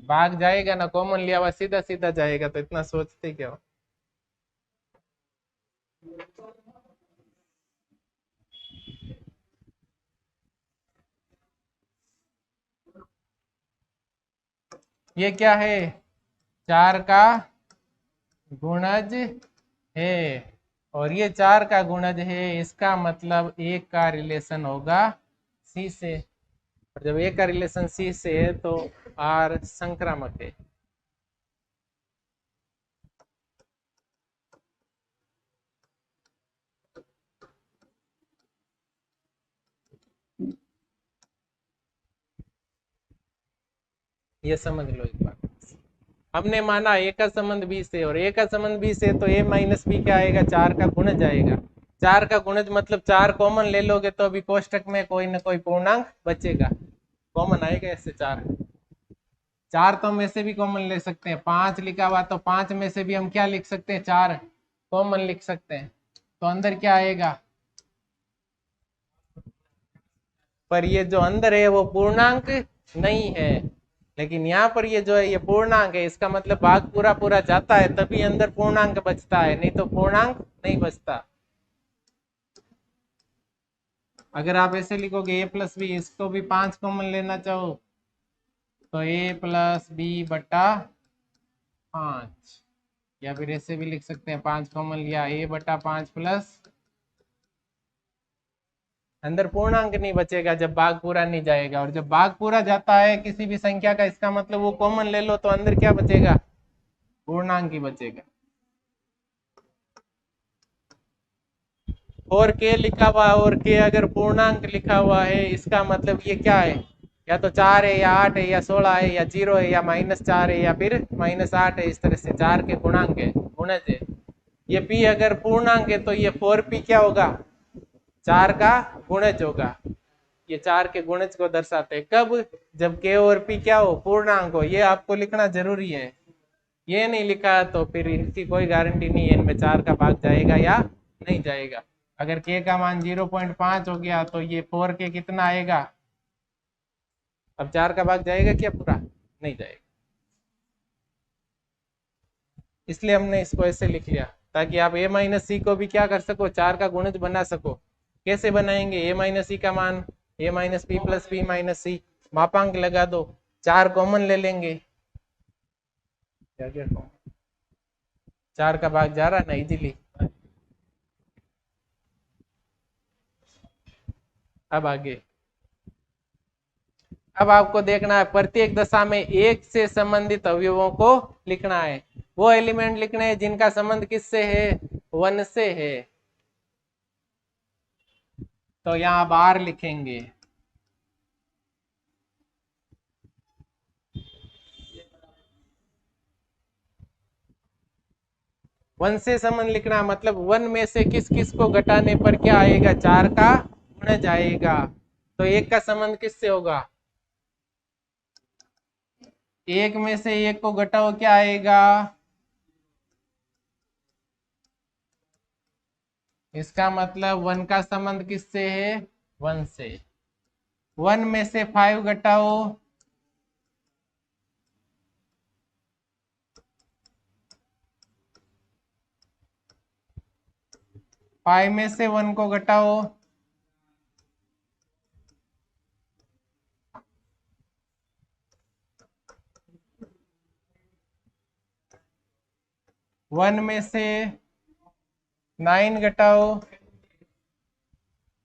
भाग जाएगा ना, कॉमन लिया हुआ सीधा सीधा जाएगा, तो इतना सोचते क्या हो। ये क्या है, 4 का गुणज है, और ये 4 का गुणज है, इसका मतलब एक का रिलेशन होगा सी से, और जब एक का रिलेशन सी से है तो आर संक्रामक है। ये समझ लो एक बार, हमने माना ए का संबंध बी से, और ए का संबंध बी से, तो ए माइनस बी क्या आएगा, 4 का गुणज आएगा, 4 का गुणज मतलब 4 कॉमन ले लोगे तो अभी कोष्टक में कोई ना कोई पूर्णांक बचेगा, कॉमन आएगा ऐसे 4, 4 तो हम ऐसे भी कॉमन ले सकते हैं, 5 लिखा हुआ तो 5 में से भी हम क्या लिख सकते हैं, 4 कॉमन लिख सकते हैं, तो अंदर क्या आएगा, पर ये जो अंदर है वो पूर्णांक नहीं है, लेकिन यहाँ पर ये जो है ये पूर्णांक है, इसका मतलब भाग पूरा पूरा जाता है तभी अंदर पूर्णांक बचता है, नहीं तो पूर्णांक नहीं बचता। अगर आप ऐसे लिखोगे ए प्लस बी, इसको भी 5 कॉमन लेना चाहो तो ए प्लस बी बटा 5, या फिर ऐसे भी लिख सकते हैं 5 कॉमन लिया, ए बटा 5 प्लस, अंदर पूर्णांक नहीं बचेगा जब भाग पूरा नहीं जाएगा, और जब भाग पूरा जाता है किसी भी संख्या का, इसका मतलब वो कॉमन ले लो तो अंदर क्या बचेगा, पूर्णांक ही बचेगा। और के लिखा हुआ, और के अगर पूर्णांक लिखा हुआ है, इसका मतलब ये क्या है, या तो 4 है या 8 है या 16 है या 0 है या -4 है या फिर -8 है, इस तरह से 4 के गुणांक है, गुणज है। ये p अगर पूर्णांक है तो ये 4p क्या होगा, 4 का गुणज होगा, ये 4 के गुणज को दर्शाते हैं, कब, जब k और p क्या हो, पूर्णांक हो, ये आपको लिखना जरूरी है, ये नहीं लिखा तो फिर इनकी कोई गारंटी नहीं है इनमें 4 का भाग जाएगा या नहीं जाएगा। अगर k का मान 0.5 हो गया तो ये 4k कितना आएगा, अब 4 का भाग जाएगा क्या पूरा, नहीं जाएगा, इसलिए हमने इसको ऐसे लिख लिया ताकि आप a माइनस सी को भी क्या कर सको, 4 का गुणज बना सको। कैसे बनाएंगे, a माइनस सी का मान a minus P plus P minus C, मापांक लगा दो, 4 कॉमन ले लेंगे, क्या क्या 4 का भाग जा रहा है ना इजीली। अब आगे, अब आपको देखना है प्रत्येक दशा में एक से संबंधित अवयवों को लिखना है, वो एलिमेंट लिखने हैं जिनका संबंध किससे है, 1 से है, तो यहाँ बार लिखेंगे, 1 से संबंध लिखना मतलब 1 में से किस किस को घटाने पर क्या आएगा, 4 का गुणज आएगा, तो एक का संबंध किससे होगा, एक में से एक को घटाओ क्या आएगा, इसका मतलब 1 का संबंध किससे है, 1 से, 1 में से 5 घटाओ, 5 में से 1 को घटाओ, वन में से 9 घटाओ,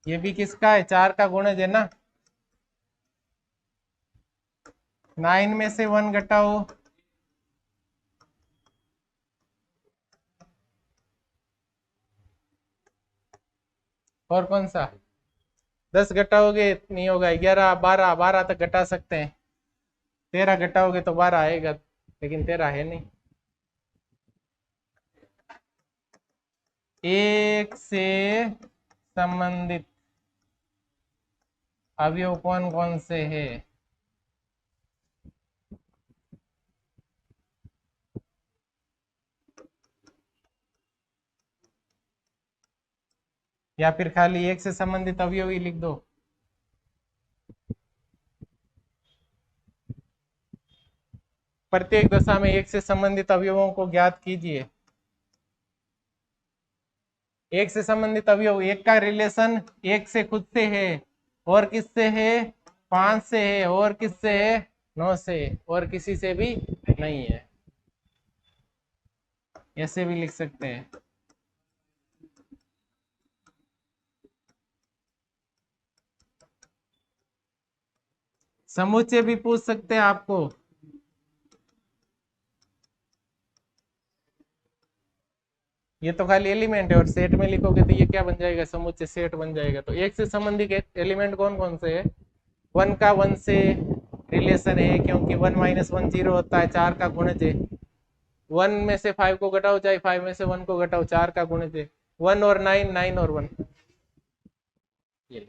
ये भी किसका है, 4 का गुणज है ना, 9 में से 1 घटाओ, और कौन सा, 10 घटाओगे नहीं होगा, 11 12 12 तक घटा सकते हैं, 13 घटाओगे तो 12 आएगा, लेकिन तेरा है नहीं। एक से संबंधित अवयव कौन कौन से है? या फिर खाली एक से संबंधित अवयव ही लिख दो। प्रत्येक दशा में एक से संबंधित अवयवों को ज्ञात कीजिए। एक से संबंधित अवयव, एक का रिलेशन एक से खुद से है, और किससे है? 5 से है, और किससे है? 9 से, और किसी से भी नहीं है। ऐसे भी लिख सकते हैं। समुच्चय भी पूछ सकते हैं आपको। ये तो खाली एलिमेंट है, और सेट में लिखोगे तो ये क्या बन जाएगा? समुच्चय सेट बन जाएगा। तो एक से संबंधित एलिमेंट कौन कौन से है? 1 का 1 से रिलेशन है, क्योंकि 1 - 1 0 होता है, 4 का गुणज है। 1 में से 5 को घटाओ, चाहे 5 में से 1 को घटाओ, 4 का गुणज है। 1 और 9, 9 और 1। ये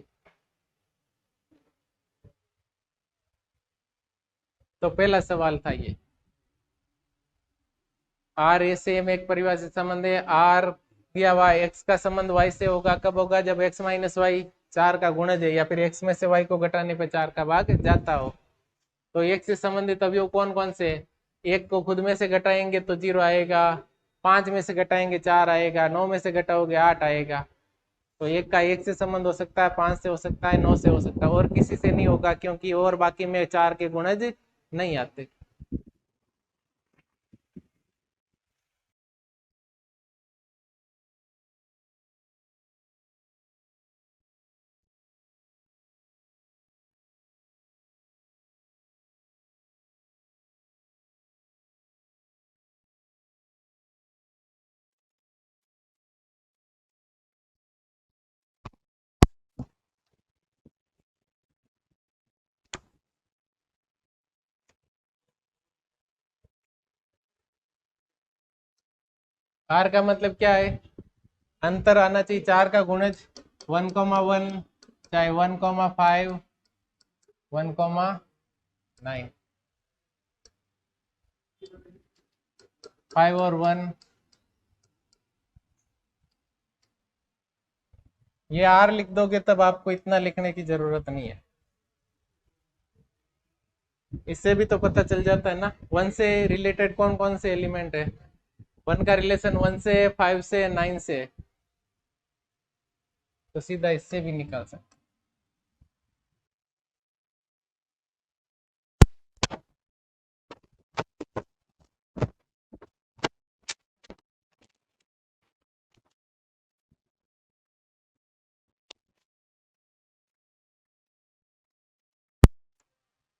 तो पहला सवाल था ये। आर ए से एम एक परिभाषित संबंध है। आर दिया हुआ एक्स का संबंध वाई से होगा, कब होगा? जब एक्स माइनस वाई 4 का गुणज है, या फिर एक्स में से वाई को घटाने पर 4 का भाग जाता हो। तो एक से संबंधित अवयव कौन कौन से? एक को खुद में से घटाएंगे तो 0 आएगा, 5 में से घटाएंगे 4 आएगा, 9 में से घटाओगे 8 आएगा। तो एक का एक से संबंध हो सकता है, 5 से हो सकता है, 9 से हो सकता है, और किसी से नहीं होगा, क्योंकि और बाकी में 4 के गुणज नहीं आते। आर का मतलब क्या है? अंतर आना चाहिए 4 का गुणज। 1,1, चाहे 1,5, 1,9, 5 और 1। ये आर लिख दोगे तब आपको इतना लिखने की जरूरत नहीं है। इससे भी तो पता चल जाता है ना, 1 से रिलेटेड कौन कौन से एलिमेंट है। 1 का रिलेशन 1 से, 5 से, 9 से, तो सीधा इससे भी निकाल सकते।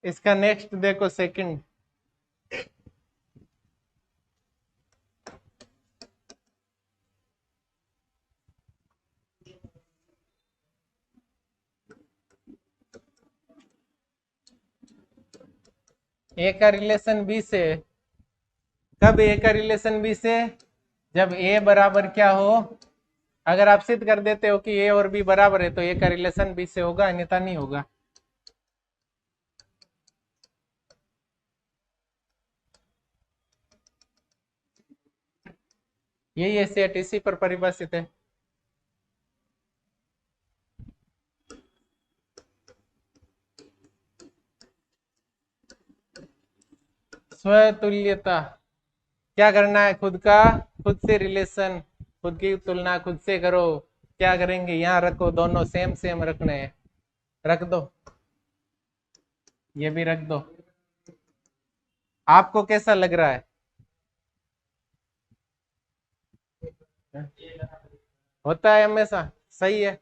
इसका नेक्स्ट देखो, सेकंड। ए का रिलेशन बी से। कब ए का रिलेशन बी से? जब ए बराबर क्या हो? अगर आप सिद्ध कर देते हो कि ए और बी बराबर है तो ए का रिलेशन बी से होगा, अन्यथा नहीं होगा। यही है सेट, इसी पर परिभाषित है। स्वतुल्यता क्या करना है? खुद का खुद से रिलेशन, खुद की तुलना खुद से करो। क्या करेंगे? यहाँ रखो, दोनों सेम सेम रखने हैं, रख दो। ये भी रख दो। आपको कैसा लग रहा है? होता है हमेशा? सही है,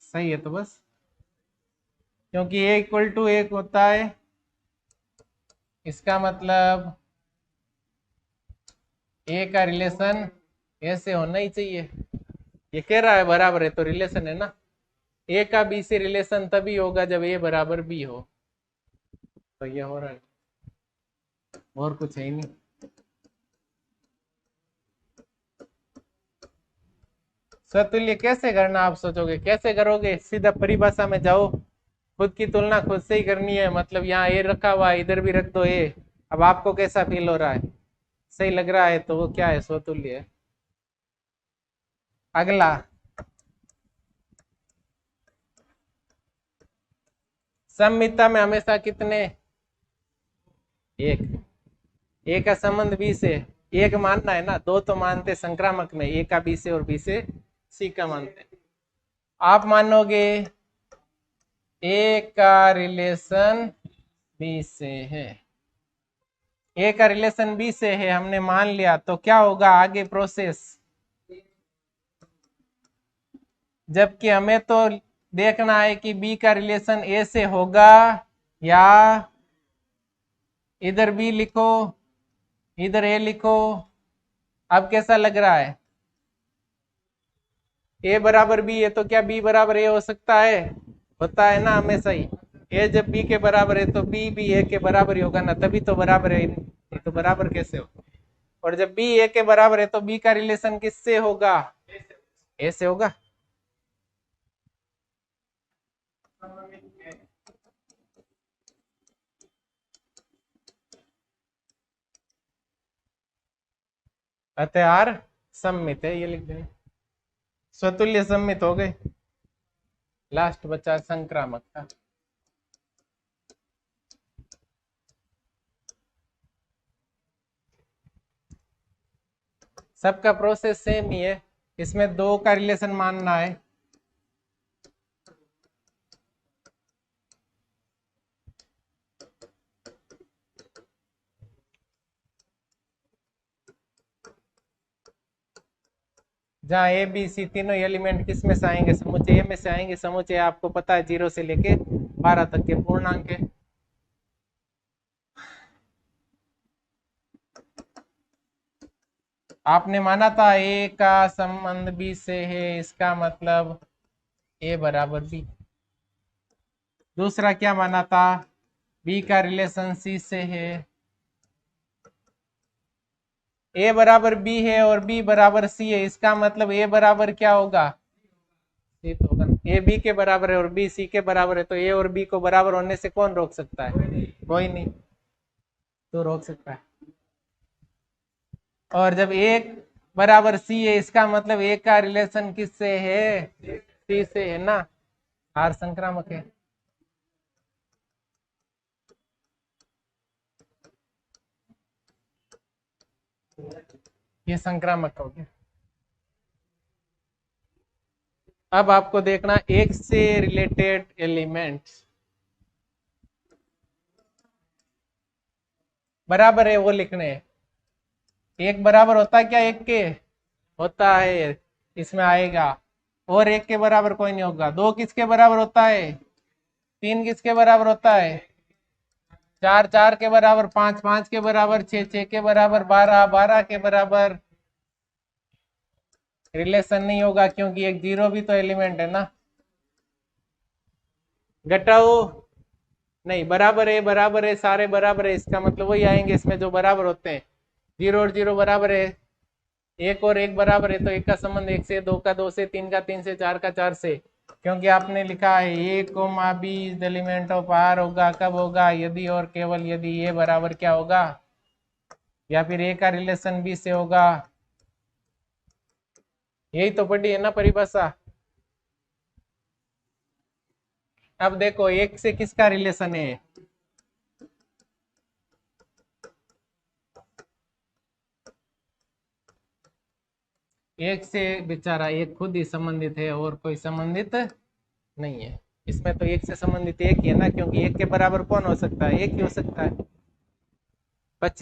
सही है तो बस। क्योंकि ए इक्वल टू 1 होता है, इसका मतलब ए का रिलेशन ऐसे होना ही चाहिए। ये कह रहा है बराबर है, तो रिलेशन है ना। ए का बी से रिलेशन तभी होगा जब ए बराबर बी हो। तो ये हो रहा है। और कुछ है ही नहीं। स्वतुल्य कैसे करना आप सोचोगे, कैसे करोगे? सीधा परिभाषा में जाओ, खुद की तुलना खुद से ही करनी है। मतलब यहाँ ए रखा हुआ है, इधर भी रख दो ए। अब आपको कैसा फील हो रहा है? सही लग रहा है तो वो क्या है? स्वतुल्य है। अगला, सममितता में हमेशा कितने? एक। ए का संबंध बी से, एक मानना है ना, दो तो मानते संक्रामक में, ए का बी से और बी से सी का मानते। आप मानोगे ए का रिलेशन बी से है, ए का रिलेशन बी से है, हमने मान लिया, तो क्या होगा आगे प्रोसेस? जबकि हमें तो देखना है कि बी का रिलेशन ए से होगा, या इधर बी लिखो इधर ए लिखो। अब कैसा लग रहा है? ए बराबर बी है तो क्या बी बराबर ए हो सकता है? होता है ना हमेशा ही। ए जब बी के बराबर है तो बी भी ए के बराबर ही होगा ना, तभी तो बराबर है, नहीं तो बराबर कैसे हो? और जब बी ए के बराबर है तो बी का रिलेशन किससे होगा? ए से होगा। अतः आर सममित है, ये लिख देना। स्वतुल्य सममित हो गए। लास्ट बचा संक्रामक का। सबका प्रोसेस सेम ही है, इसमें दो का रिलेशन मानना है। जहाँ ए बी सी तीनों एलिमेंट किस में से आएंगे? समुच्चय ए में से आएंगे। समुच्चय आपको पता है 0 से लेके 12 तक के पूर्णांक है। आपने माना था ए का संबंध बी से है, इसका मतलब ए बराबर बी। दूसरा क्या माना था? बी का रिलेशन सी से है, ए बराबर बी है और बी बराबर सी है, इसका मतलब ए बराबर क्या होगा? सी तो होगा। ए बी के बराबर है और बी सी के बराबर है, तो ए और बी को बराबर होने से कौन रोक सकता है? कोई नहीं। तो रोक सकता है। और जब एक बराबर सी है, इसका मतलब ए का रिलेशन किससे है? सी से है ना। आर संक्रामक है। ये संक्रामक हो गया। अब आपको देखना एक से रिलेटेड एलिमेंट्स बराबर है वो लिखने हैं। एक बराबर होता है क्या एक के? होता है, इसमें आएगा। और एक के बराबर कोई नहीं होगा। दो किसके बराबर होता है? तीन किसके बराबर होता है? चार चार के बराबर, पांच पांच के बराबर, छह छह के बराबर, बारह बारह के बराबर। रिलेशन नहीं होगा क्योंकि एक जीरो भी तो एलिमेंट है ना। घटाओ, नहीं, बराबर है, सारे बराबर है, इसका मतलब वही आएंगे इसमें जो बराबर होते हैं। जीरो और जीरो बराबर है, एक और एक बराबर है, तो एक का संबंध एक से, दो का दो से, तीन का तीन से, चार का चार से। क्योंकि आपने लिखा है A comma B is the element of R, होगा कब होगा? यदि और केवल यदि ए बराबर क्या होगा? या फिर ए का रिलेशन बी से होगा। यही तो पढ़ी है ना परिभाषा। अब देखो एक से किसका रिलेशन है? एक से बेचारा एक खुद ही संबंधित है और कोई संबंधित नहीं है। इसमें तो एक से संबंधित एक ही है ना, क्योंकि एक के बराबर कौन हो सकता है? एक ही हो सकता है।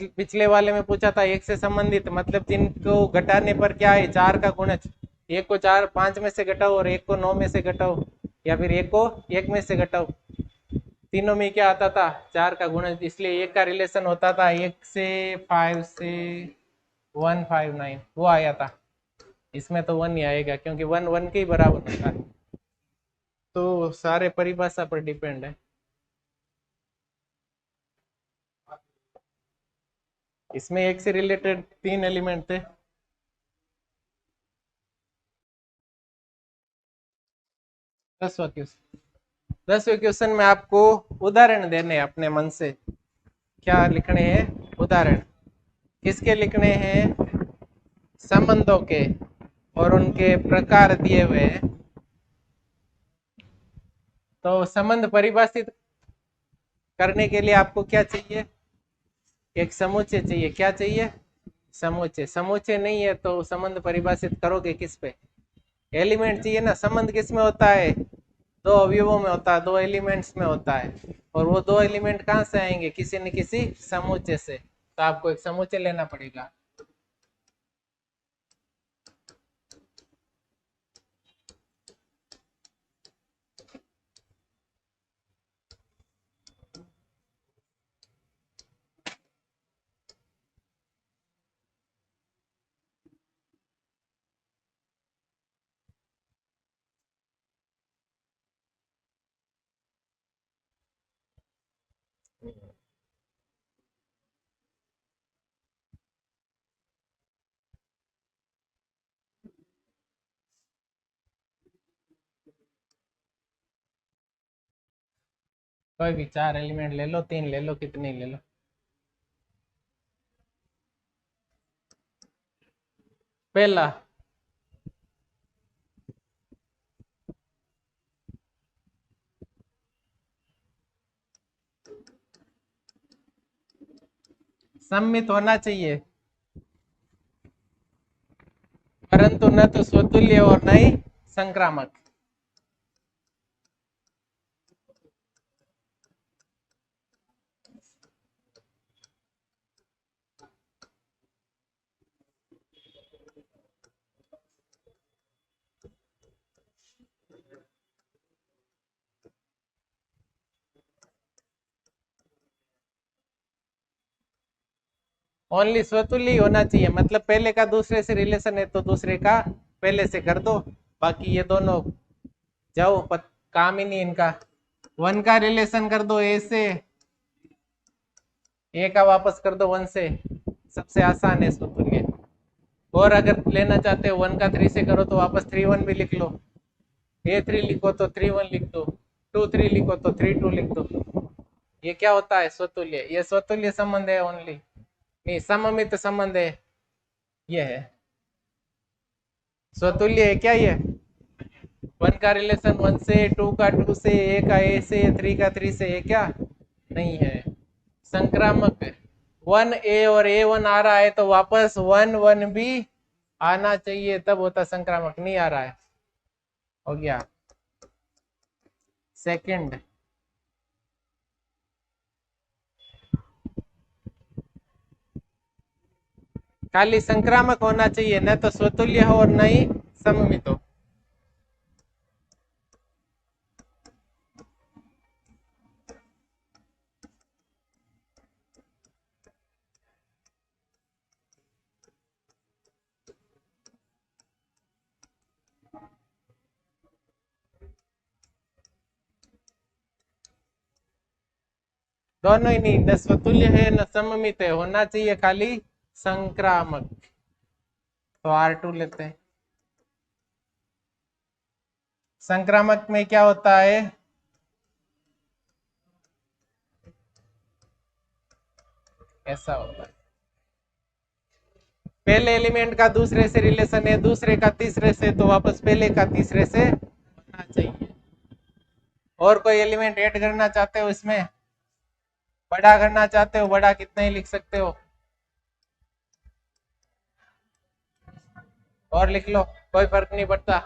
पिछले वाले में पूछा था एक से संबंधित मतलब जिनको घटाने पर क्या है? चार का गुणज। एक को चार पांच में से घटाओ और एक को नौ में से घटाओ, या फिर एक को एक में से घटाओ। तीनों में क्या आता था? चार का गुणज। इसलिए एक का रिलेशन होता था एक से 5 से 159, वो आया था। इसमें तो वन ही आएगा क्योंकि वन वन के ही बराबर होता है। तो सारे परिभाषा पर डिपेंड है। इसमें एक से रिलेटेड 3 एलिमेंट थे। दसवां क्वेश्चन, 10वें क्वेश्चन में आपको उदाहरण देने हैं अपने मन से। क्या लिखने हैं? उदाहरण। किसके लिखने हैं? संबंधों के, और उनके प्रकार दिए हुए हैं। तो संबंध परिभाषित करने के लिए आपको क्या चाहिए? एक समुच्चय चाहिए। क्या चाहिए? समुच्चय। समुच्चय नहीं है तो संबंध परिभाषित करोगे किस पे? एलिमेंट चाहिए ना। संबंध किस में होता है? दो अवयवों में होता है, दो एलिमेंट्स में होता है। और वो दो एलिमेंट कहाँ से आएंगे? किसी न किसी समुच्चय से। तो आपको एक समुच्चय लेना पड़ेगा। कोई भी 4 एलिमेंट ले लो, 3 ले लो, कितने ले लो। पहला, सम्मित होना चाहिए, परंतु न तो स्वतुल्य और न ही संक्रामक। ओनली स्वतुल्य होना चाहिए, मतलब पहले का दूसरे से रिलेशन है तो दूसरे का पहले से कर दो। बाकी ये दोनों जाओ, काम ही नहीं इनका। वन का रिलेशन कर दो ए से, ए का वापस कर दो वन से, सबसे आसान है स्वतुल्य। और अगर लेना चाहते हो वन का 3 से करो तो वापस 3 1 भी लिख लो। A3 लिखो तो 3 1 लिख दो, 2 3 लिखो तो 3 2 लिख दो। ये क्या होता है? स्वतुल्य। ये स्वतुल्य संबंध है ओनली, नहीं सममित संबंध है। ये है स्वतुल्य है क्या? ये वन का रिलेशन वन से, टू का टू से, ए का ए से, थ्री का थ्री से, ये क्या नहीं है? संक्रामक है। 1 A और A1 आ रहा है तो वापस 1 1 भी आना चाहिए, तब होता संक्रामक। नहीं आ रहा है, हो गया सेकंड। खाली संक्रामक होना चाहिए, न तो स्वतुल्य हो और न ही सममित हो। दोनों ही नहीं, न स्वतुल्य है न सममित है, होना चाहिए खाली संक्रामक। तो R2 लेते हैं। संक्रामक में क्या होता है? ऐसा होता है, पहले एलिमेंट का दूसरे से रिलेशन है, दूसरे का तीसरे से, तो वापस पहले का तीसरे से होना चाहिए। और कोई एलिमेंट ऐड करना चाहते हो इसमें? बड़ा करना चाहते हो? बड़ा कितना ही लिख सकते हो, और लिख लो, कोई फर्क नहीं पड़ता।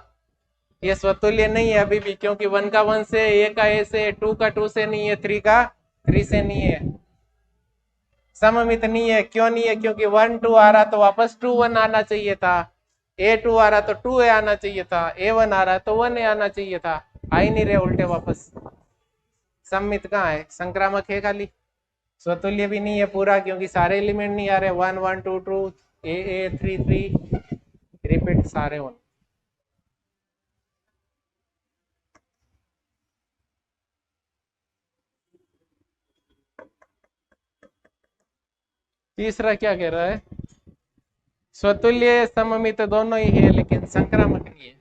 ये स्वतुल्य नहीं है अभी भी, क्योंकि 1 का 1 से, ए का ए से, 2 का 2 से नहीं है, 3 का 3 से नहीं है, सममित नहीं है। क्यों नहीं है? क्योंकि 1 2 आ रहा तो वापस 2 1 आना चाहिए था। A2 आ रहा तो 2 A आना चाहिए था। A1 आ रहा तो 1 A आना चाहिए था। आ ही नहीं रहे, उल्टे वापस। सममित कहाँ है? संक्रामक है खाली। स्वतुल्य भी नहीं है पूरा, क्योंकि सारे एलिमेंट नहीं आ रहे। 1 1 2 2, A 3 3, रिपीट सारे होने। तीसरा क्या कह रहा है? स्वतुल्य सममित दोनों ही है लेकिन संक्रामक नहीं है।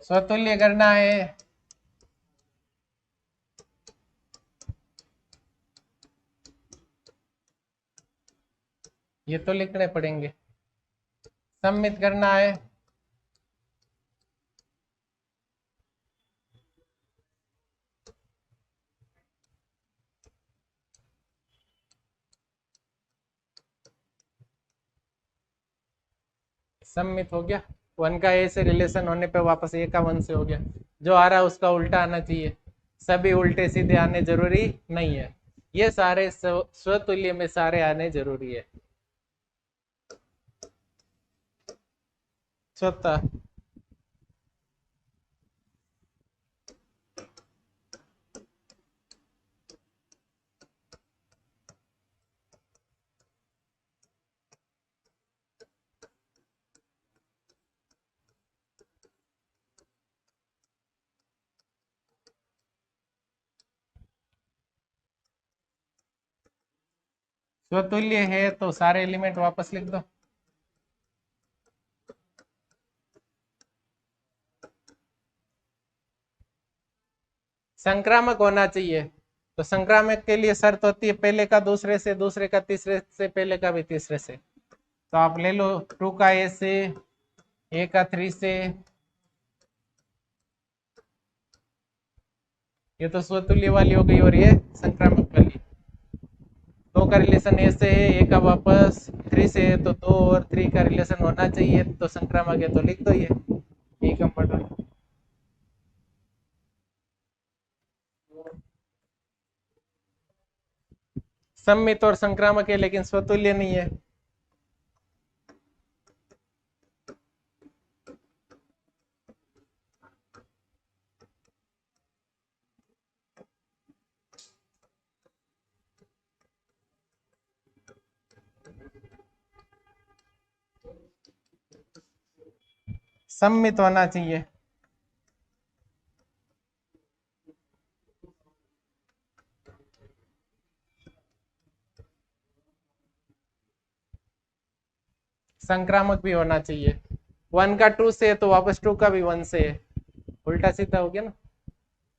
स्वतुल्य करना है ये तो लिखने पड़ेंगे। सम्मित करना है सम्मित हो गया। वन का ए से रिलेशन होने पे वापस ए का वन से हो गया। जो आ रहा है उसका उल्टा आना चाहिए। सभी उल्टे सीधे आने जरूरी नहीं है। ये सारे स्वतुल्य में सारे आने जरूरी है। चौथा स्वतुल्य है तो सारे एलिमेंट वापस लिख दो। संक्रामक होना चाहिए तो संक्रामक के लिए शर्त होती है पहले का दूसरे से, दूसरे का तीसरे से, पहले का भी तीसरे से। तो आप ले लो टू का ए से, ए का थ्री से। ये तो स्वतुल्य वाली हो गई और ये संक्रामक वाली। दो का रिलेशन ए से है, ए का वापस थ्री से है तो दो और थ्री का रिलेशन होना चाहिए तो संक्रामक है तो लिख दो ये एक इम्पोर्टेंट। सम्मित और संक्रामक है लेकिन स्वतुल्य नहीं है। सम्मित होना चाहिए। संक्रामक भी होना चाहिए। वन का टू से है तो वापस टू का भी वन से है। उल्टा सीधा हो गया ना।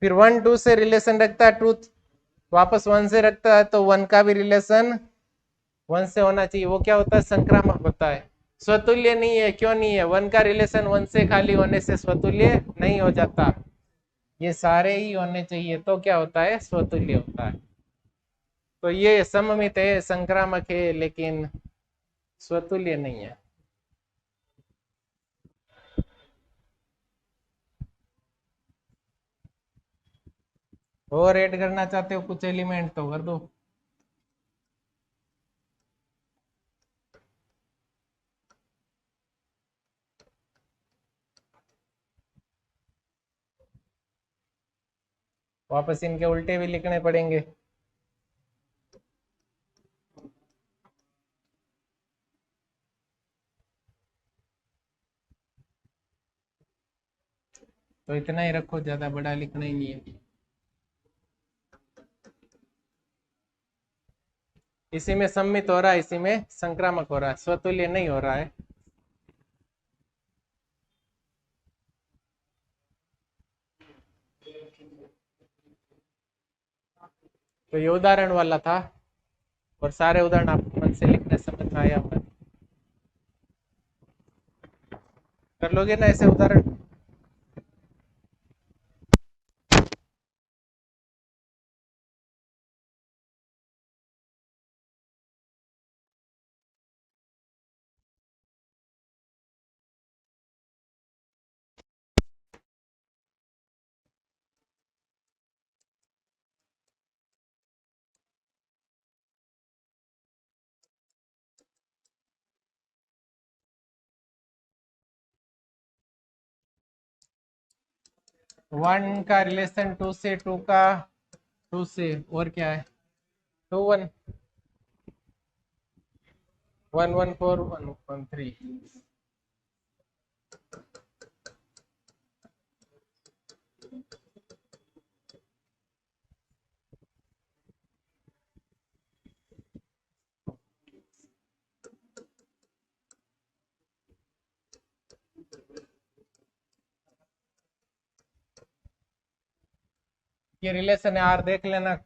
फिर वन टू से रिलेशन रखता है, टू वापस वन से रखता है तो वन का भी रिलेशन वन से होना चाहिए। वो क्या होता है? संक्रामक होता है। स्वतुल्य नहीं है। क्यों नहीं है? वन का रिलेशन वन से खाली होने से स्वतुल्य नहीं हो जाता। ये सारे ही होने चाहिए तो क्या होता है? स्वतुल्य होता है। तो ये सममित है, संक्रामक है लेकिन स्वतुल्य नहीं है। और ऐड करना चाहते हो कुछ एलिमेंट तो कर दो। वापस इनके उल्टे भी लिखने पड़ेंगे। तो इतना ही रखो, ज्यादा बड़ा लिखना ही नहीं है। इसी में सम्मित हो रहा है, इसी में संक्रामक हो रहा है, स्वतुल्य नहीं हो रहा है। तो ये उदाहरण वाला था और सारे उदाहरण आपको मन से लिखने समझ में आया होगा। कर लोगे ना ऐसे उदाहरण? वन का रिलेशन टू से, टू का टू से, और क्या है, टू वन, 114 113। ये रिलेशन है आर, देख लेना।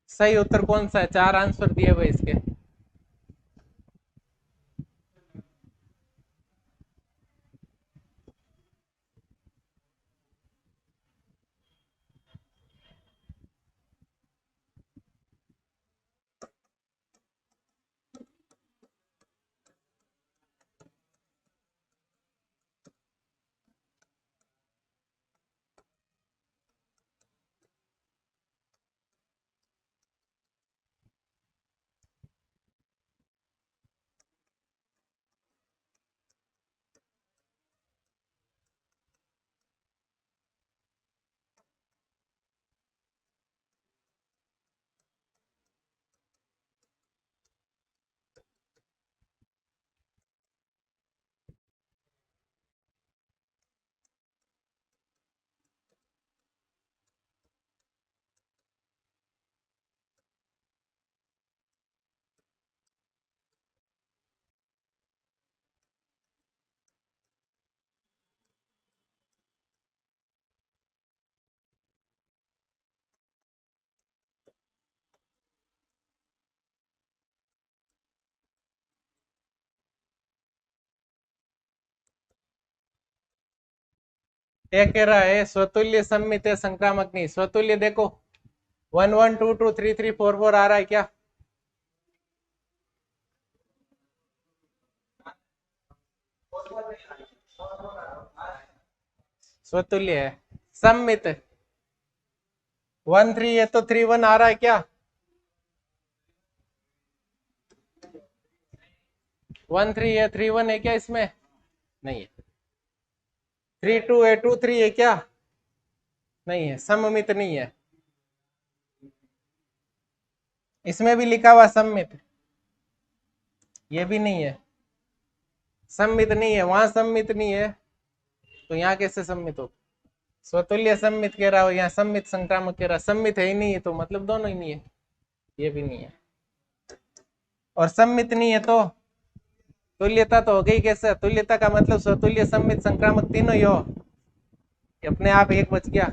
सही उत्तर कौन सा है, चार आंसर दिए हुए इसके। ये कह रहा है स्वतुल्य सममित है, संक्रामक नहीं। स्वतुल्य देखो, 1122 3 3 4 4 आ रहा है क्या? स्वतुल्य है। सममित 1 3 है तो 3 1 आ रहा है क्या? 1 3 है, 3 1 है क्या इसमें? नहीं है। 3 2 है, 2 3 है क्या? नहीं है, सममित नहीं है। इसमें भी लिखा हुआ सममित, ये भी नहीं है। सम्मित नहीं है, वहां सम्मित नहीं है, तो यहाँ कैसे सम्मित हो? स्वतुल्य सम्मित कह रहा हो, यहाँ सम्मित संक्रामक कह रहा, सम्मित है ही नहीं है, तो मतलब दोनों ही नहीं है, ये भी नहीं है और सम्मित नहीं है तो तुल्यता तो हो गई कैसे? तुल्यता का मतलब स्वतुल्य सम्मित संक्रामक तीनों ही हो, अपने आप एक बच गया।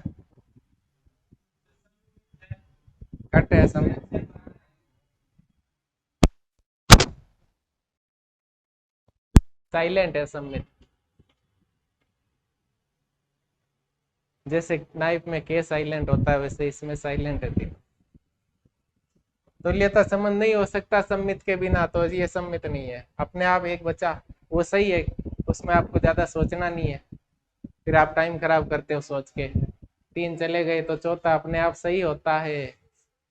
घट है सम्मित। साइलेंट है सम्मित, जैसे नाइफ में के साइलेंट होता है वैसे इसमें साइलेंट है तीनों। तुल्यता संबंध नहीं हो सकता सम्मित के बिना, तो ये सम्मित नहीं है, अपने आप एक बचा, वो सही है, उसमें आपको ज्यादा सोचना नहीं है, फिर आप टाइम खराब करते हो सोच के। तीन चले गए तो चौथा अपने आप सही होता है,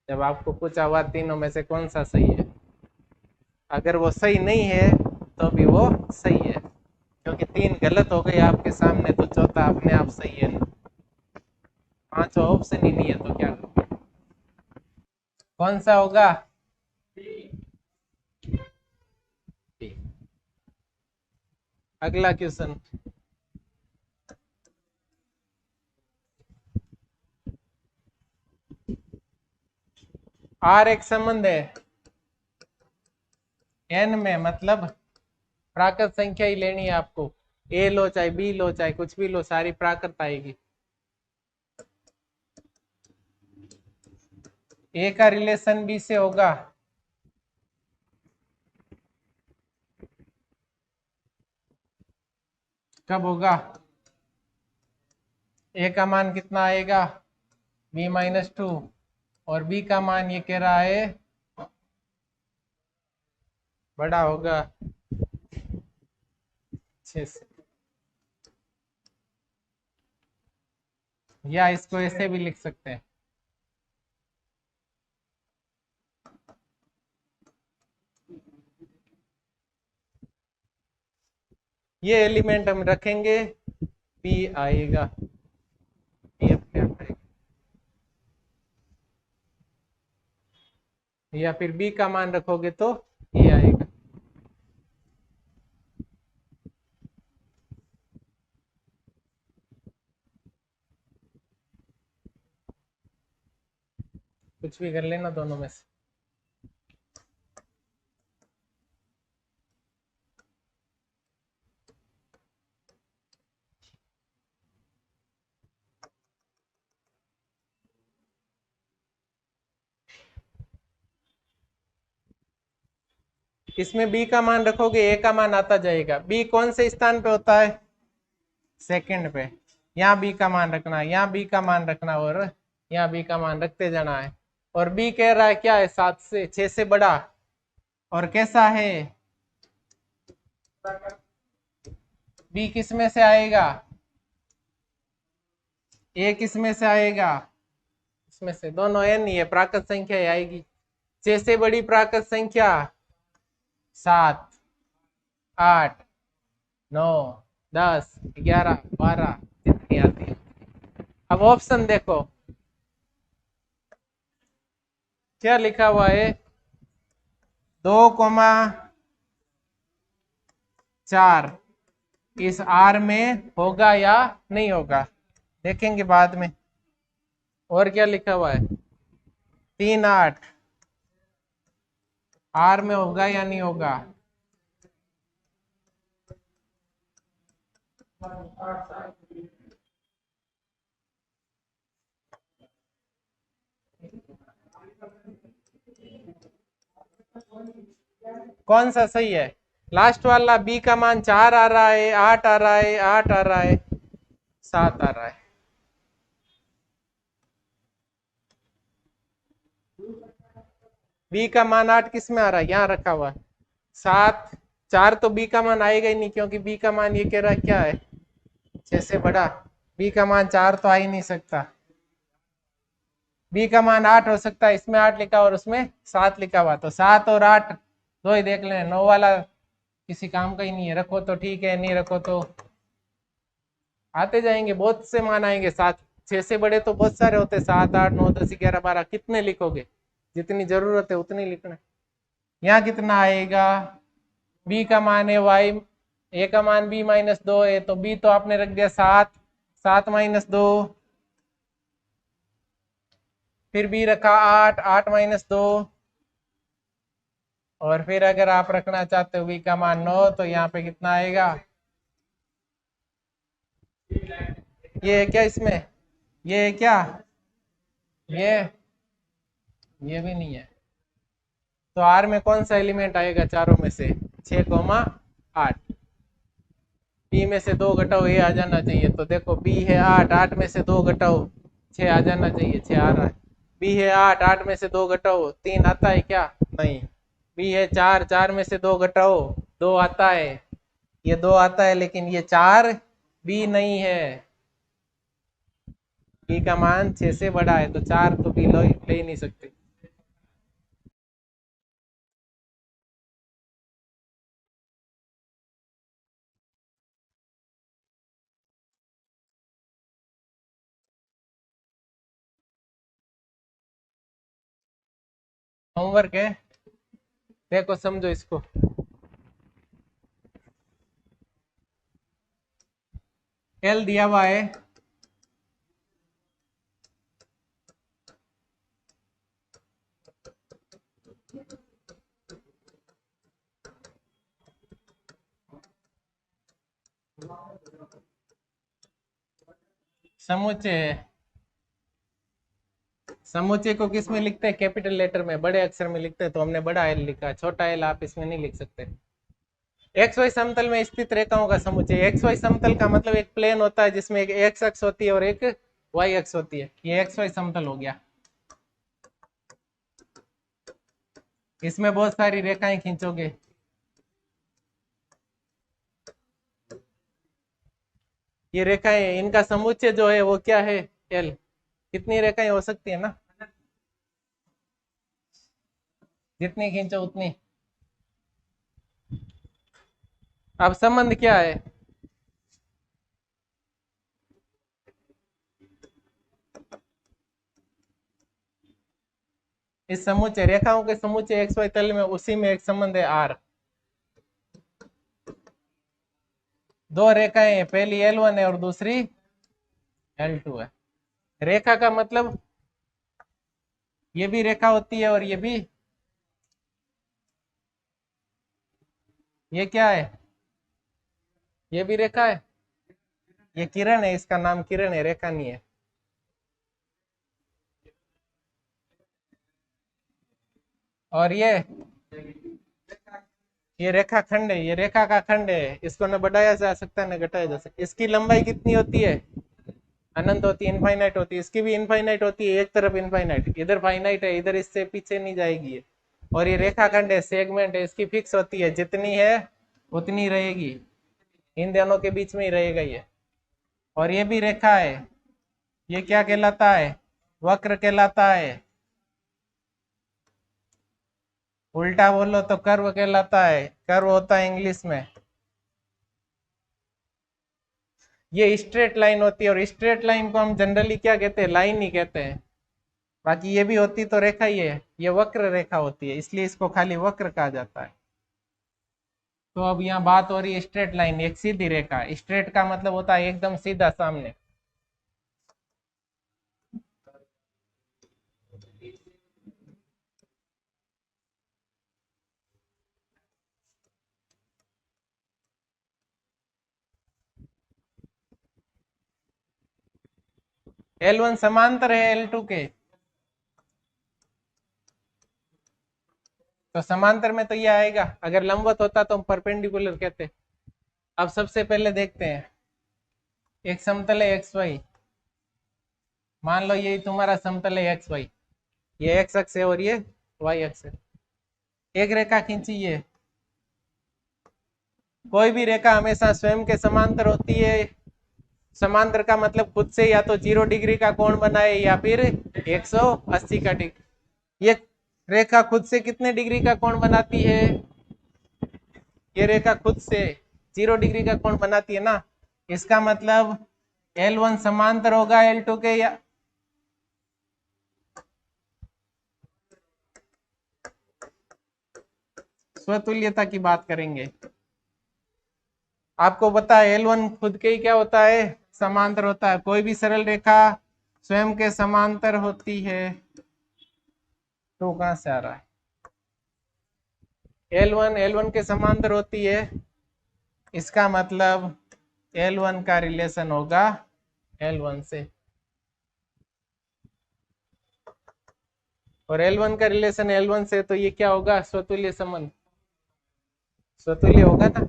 जब आपको पूछा हुआ तीनों में से कौन सा सही है, अगर वो सही नहीं है तो भी वो सही है, क्योंकि तीन गलत हो गए आपके सामने, तो चौथा अपने आप सही है ना। पांचवा ऑप्शन ही नहीं है तो क्या करोगे? कौन सा होगा? अगला क्वेश्चन। आर एक संबंध है एन में, मतलब प्राकृत संख्या ही लेनी है आपको, ए लो चाहे बी लो चाहे कुछ भी लो, सारी प्राकृत आएगी। ए का रिलेशन बी से होगा, कब होगा? ए का मान कितना आएगा? b-2, और बी का मान ये कह रहा है बड़ा होगा 6 से, या इसको ऐसे भी लिख सकते हैं, ये एलिमेंट हम रखेंगे, बी आएगा, ये अपने आप आएगा। या फिर बी का मान रखोगे तो ये आएगा। कुछ भी कर लेना दोनों में से। इसमें बी का मान रखोगे, ए का मान आता जाएगा। बी कौन से स्थान पे होता है? सेकंड पे। यहाँ बी का मान रखना है, यहाँ बी का मान रखना, और यहाँ बी का मान रखते जाना है। और बी कह रहा है क्या है? 7 से 6 से बड़ा। और कैसा है? बी किस में से आएगा? ए किस में से आएगा? इसमें से। दोनों एन ही है, प्राकृत संख्या ही आएगी। 6 से बड़ी प्राकृत संख्या 7, 8, 9, 10, 11, 12 जितनी आती है। अब ऑप्शन देखो क्या लिखा हुआ है, 2,4 इस आर में होगा या नहीं होगा, देखेंगे बाद में। और क्या लिखा हुआ है, 3, 8 आर में होगा या नहीं होगा? कौन सा सही है? लास्ट वाला बी का मान 4 आ रहा है, 8 आ रहा है, 8 आ रहा है, 7 आ रहा है। बी का मान 8 किस में आ रहा है? यहाँ रखा हुआ। 7, 4 तो बी का मान आएगा ही नहीं, क्योंकि बी का मान ये कह रहा है क्या है? 6 से बड़ा। बी का मान 4 तो आ ही नहीं सकता। बी का मान 8 हो सकता है, इसमें 8 लिखा और उसमें 7 लिखा हुआ, तो 7 और 8 दो ही देख लें। 9 वाला किसी काम का ही नहीं है, रखो तो ठीक है, नहीं रखो तो आते जाएंगे, बहुत से मान आएंगे। 7 6 से बड़े तो बहुत सारे होते हैं, 7, 8, 9, 10, 11, 12, कितने लिखोगे? जितनी जरूरत है उतनी लिखना। यहाँ कितना आएगा? बी का मान है वाई, ए का मान बी -2 है, तो बी तो आपने रख दिया 7, 7 -2, फिर बी रखा 8, 8 -2, और फिर अगर आप रखना चाहते हो बी का मान 9, तो यहाँ पे कितना आएगा? ये है क्या इसमें? ये है क्या? ये भी नहीं है। तो आर में कौन सा एलिमेंट आएगा चारों में से? 6,8। बी में से 2 घटाओ, ए आ जाना चाहिए। तो देखो बी है 8, 8 में से 2 घटाओ 6 आ जाना चाहिए, 6 आ रहा है। बी है 8, 8 में से 2 घटाओ 3 आता है क्या? नहीं। बी है 4, 4 में से 2 घटाओ 2 आता है, ये 2 आता है, लेकिन ये 4 बी नहीं है। बी का मान 6 से बड़ा है, तो 4 तो बी ले ही नहीं सकते। होमवर्क है, देखो समझो इसको। एल दिया हुआ है, समुच्चय है। समुच्चय को किस में लिखते हैं? कैपिटल लेटर में, बड़े अक्षर में लिखते हैं, तो हमने बड़ा एल लिखा है, छोटा एल आप इसमें नहीं लिख सकते। एक्स वाई समतल में स्थित रेखाओं का समुच्चय। एक्स वाई समतल का मतलब एक प्लेन होता है जिसमें एक एक्स अक्ष होती है और एक वाई अक्ष होती है। ये एक्स वाई समतल हो गया। इसमें बहुत सारी रेखाएं खींचोगे। ये रेखाएं, इनका समुच्चय जो है वो क्या है? एल। कितनी रेखाएं हो सकती है ना? जितनी खींचो उतनी। अब संबंध क्या है? इस समूचे रेखाओं के समूचे एक्स वाई तल में उसी में एक संबंध है आर। दो रेखाएं हैं, पहली L1 है और दूसरी L2 है। रेखा का मतलब ये भी रेखा होती है और ये भी। ये क्या है? ये भी रेखा है। ये किरण है, इसका नाम किरण है, रेखा नहीं है। और ये रेखा खंड है, ये रेखा का खंड है। इसको न बढ़ाया जा सकता न घटाया जा सकता। इसकी लंबाई कितनी होती है? अनंत होती है, इनफाइनाइट होती है। इसकी भी इनफाइनाइट होती है, एक तरफ इनफाइनाइट, इधर फाइनाइट है, इधर इससे पीछे नहीं जाएगी ये। और ये रेखा खंड है, सेगमेंट है, इसकी फिक्स होती है, जितनी है उतनी रहेगी, इन दोनों के बीच में ही रहेगा ये। और ये भी रेखा है, ये क्या कहलाता है? वक्र कहलाता है। उल्टा बोलो तो कर्व कहलाता है, कर्व होता है इंग्लिश में। ये स्ट्रेट लाइन होती है और स्ट्रेट लाइन को हम जनरली क्या कहते हैं? लाइन ही कहते हैं। बाकी ये भी होती तो रेखा ही है, ये वक्र रेखा होती है, इसलिए इसको खाली वक्र कहा जाता है। तो अब यहाँ बात हो रही है स्ट्रेट लाइन, एक सीधी रेखा। स्ट्रेट का मतलब होता है एकदम सीधा सामने। L1 समांतर है L2 के, तो समांतर में तो ये आएगा। अगर लंबवत होता तो हम परपेंडिकुलर कहते। अब सबसे पहले देखते हैं, एक समतल है एक्स वाई। मान लो ये तुम्हारा समतल है एक्स वाई, ये एक्स अक्ष है और ये वाई अक्ष है। एक रेखा खींची है। कोई भी रेखा हमेशा स्वयं के समांतर होती है। समांतर का मतलब खुद से या तो 0 डिग्री का कोण बनाए या फिर 180 का डिग्री। ये रेखा खुद से कितने डिग्री का कोण बनाती है? ये रेखा खुद से 0 डिग्री का कोण बनाती है ना। इसका मतलब L1 समांतर होगा L2 के, या स्वतुल्यता की बात करेंगे। आपको पता है L1 खुद के ही क्या होता है? समांतर होता है। कोई भी सरल रेखा स्वयं के समांतर होती है। तो कहां से आ रहा है? L1 के समांतर होती है, इसका मतलब L1 का रिलेशन होगा L1 से। और L1 का रिलेशन L1 से, तो ये क्या होगा? स्वतुल्य संबंध। स्वतुल्य होगा ना।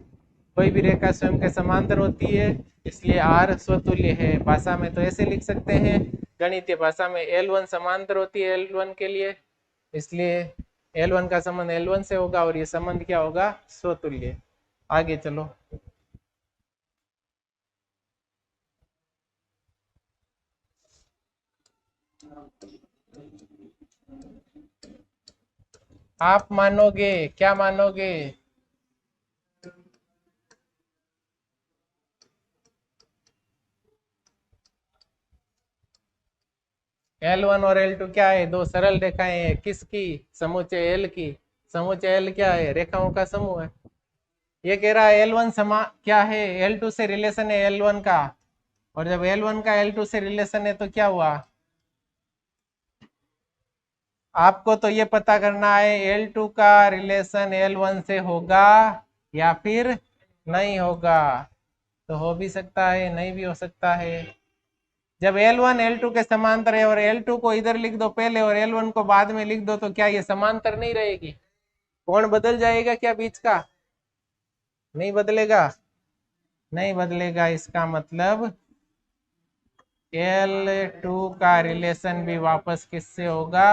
कोई भी रेखा स्वयं के समांतर होती है, इसलिए R स्वतुल्य है। भाषा में तो ऐसे लिख सकते हैं, गणितीय भाषा में L1 समांतर होती है L1 के लिए, इसलिए L1 का संबंध L1 से होगा और ये संबंध क्या होगा? स्वतुल्य। आगे चलो। आप मानोगे? क्या मानोगे? L1 और L2 क्या है? दो सरल रेखाएं हैं। किसकी? समूचे L की। समूचे L क्या है? रेखाओं का समूह है। ये कह रहा है L1 क्या है? L2 से रिलेशन है L1 का। और जब L1 का L2 से रिलेशन है तो क्या हुआ? आपको तो ये पता करना है L2 का रिलेशन L1 से होगा या फिर नहीं होगा। तो हो भी सकता है, नहीं भी हो सकता है। जब L1 L2 के समांतर है और L2 को इधर लिख दो पहले और L1 को बाद में लिख दो, तो क्या ये समांतर नहीं रहेगी? कोण बदल जाएगा क्या बीच का? नहीं बदलेगा। नहीं बदलेगा। इसका मतलब L2 का रिलेशन भी वापस किससे होगा?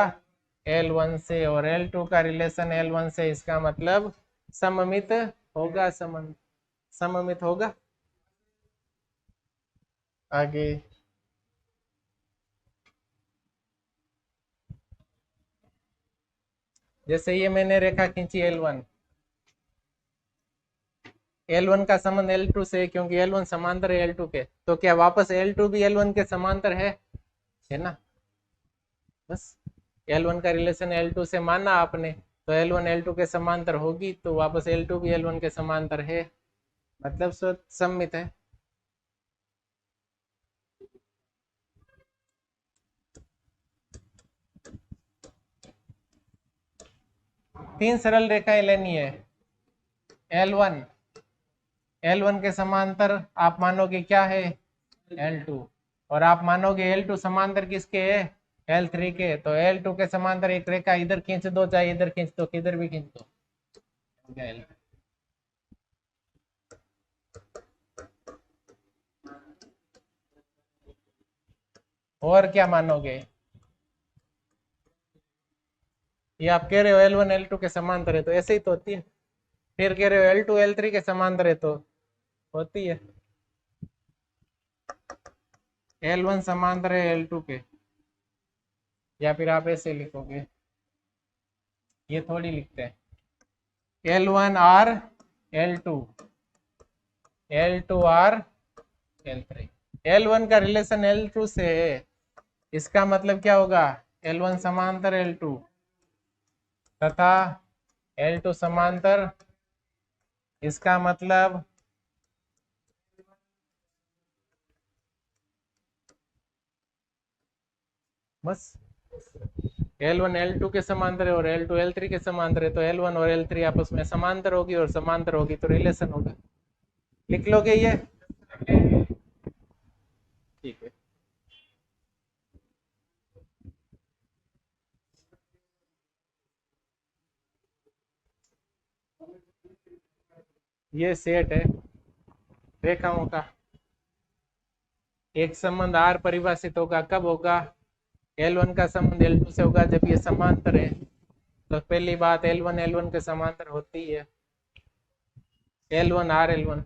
L1 से। और L2 का रिलेशन L1 से, इसका मतलब सममित होगा। सममित होगा। आगे जैसे ये मैंने रेखा खींची L1, L1 का संबंध L2 से, क्योंकि L1 समांतर है L2 के, तो क्या वापस L2 भी L1 के समांतर है ना? बस। L1 का रिलेशन L2 से माना आपने, तो L1 L2 के समांतर होगी, तो वापस L2 भी L1 के समांतर है, मतलब सम्मित है। तीन सरल रेखाएं लेनी है। L1 के समांतर आप मानोगे क्या है? L2। और आप मानोगे L2 समांतर किसके है? L3 के। तो L2 के समांतर एक रेखा इधर खींच दो, चाहे इधर खींच दो, किधर भी खींच दो। और क्या मानोगे? ये आप कह रहे हो L1 L2 के समांतर है, तो ऐसे ही तो होती है। फिर कह रहे हो L2 L3 के समांतर है, तो होती है। L1 समांतर है L2 के, या फिर आप ऐसे लिखोगे, ये थोड़ी लिखते हैं L1 R L2 L2 R L3। L1 का रिलेशन L2 से है, इसका मतलब क्या होगा? L1 समांतर L2 तथा L2 समांतर, इसका मतलब बस L1 L2 के समांतर है और L2 L3 के समांतर है, तो L1 और L3 आपस में समांतर होगी, और समांतर होगी तो रिलेशन होगा। लिख लोगे ये? ठीक है। ये सेट है रेखाओं का। एक संबंध R परिभाषित होगा, कब होगा? L1 का संबंध L2 से होगा जब ये समांतर है। तो पहली बात L1 L1 के समांतर होती है, L1 R L1।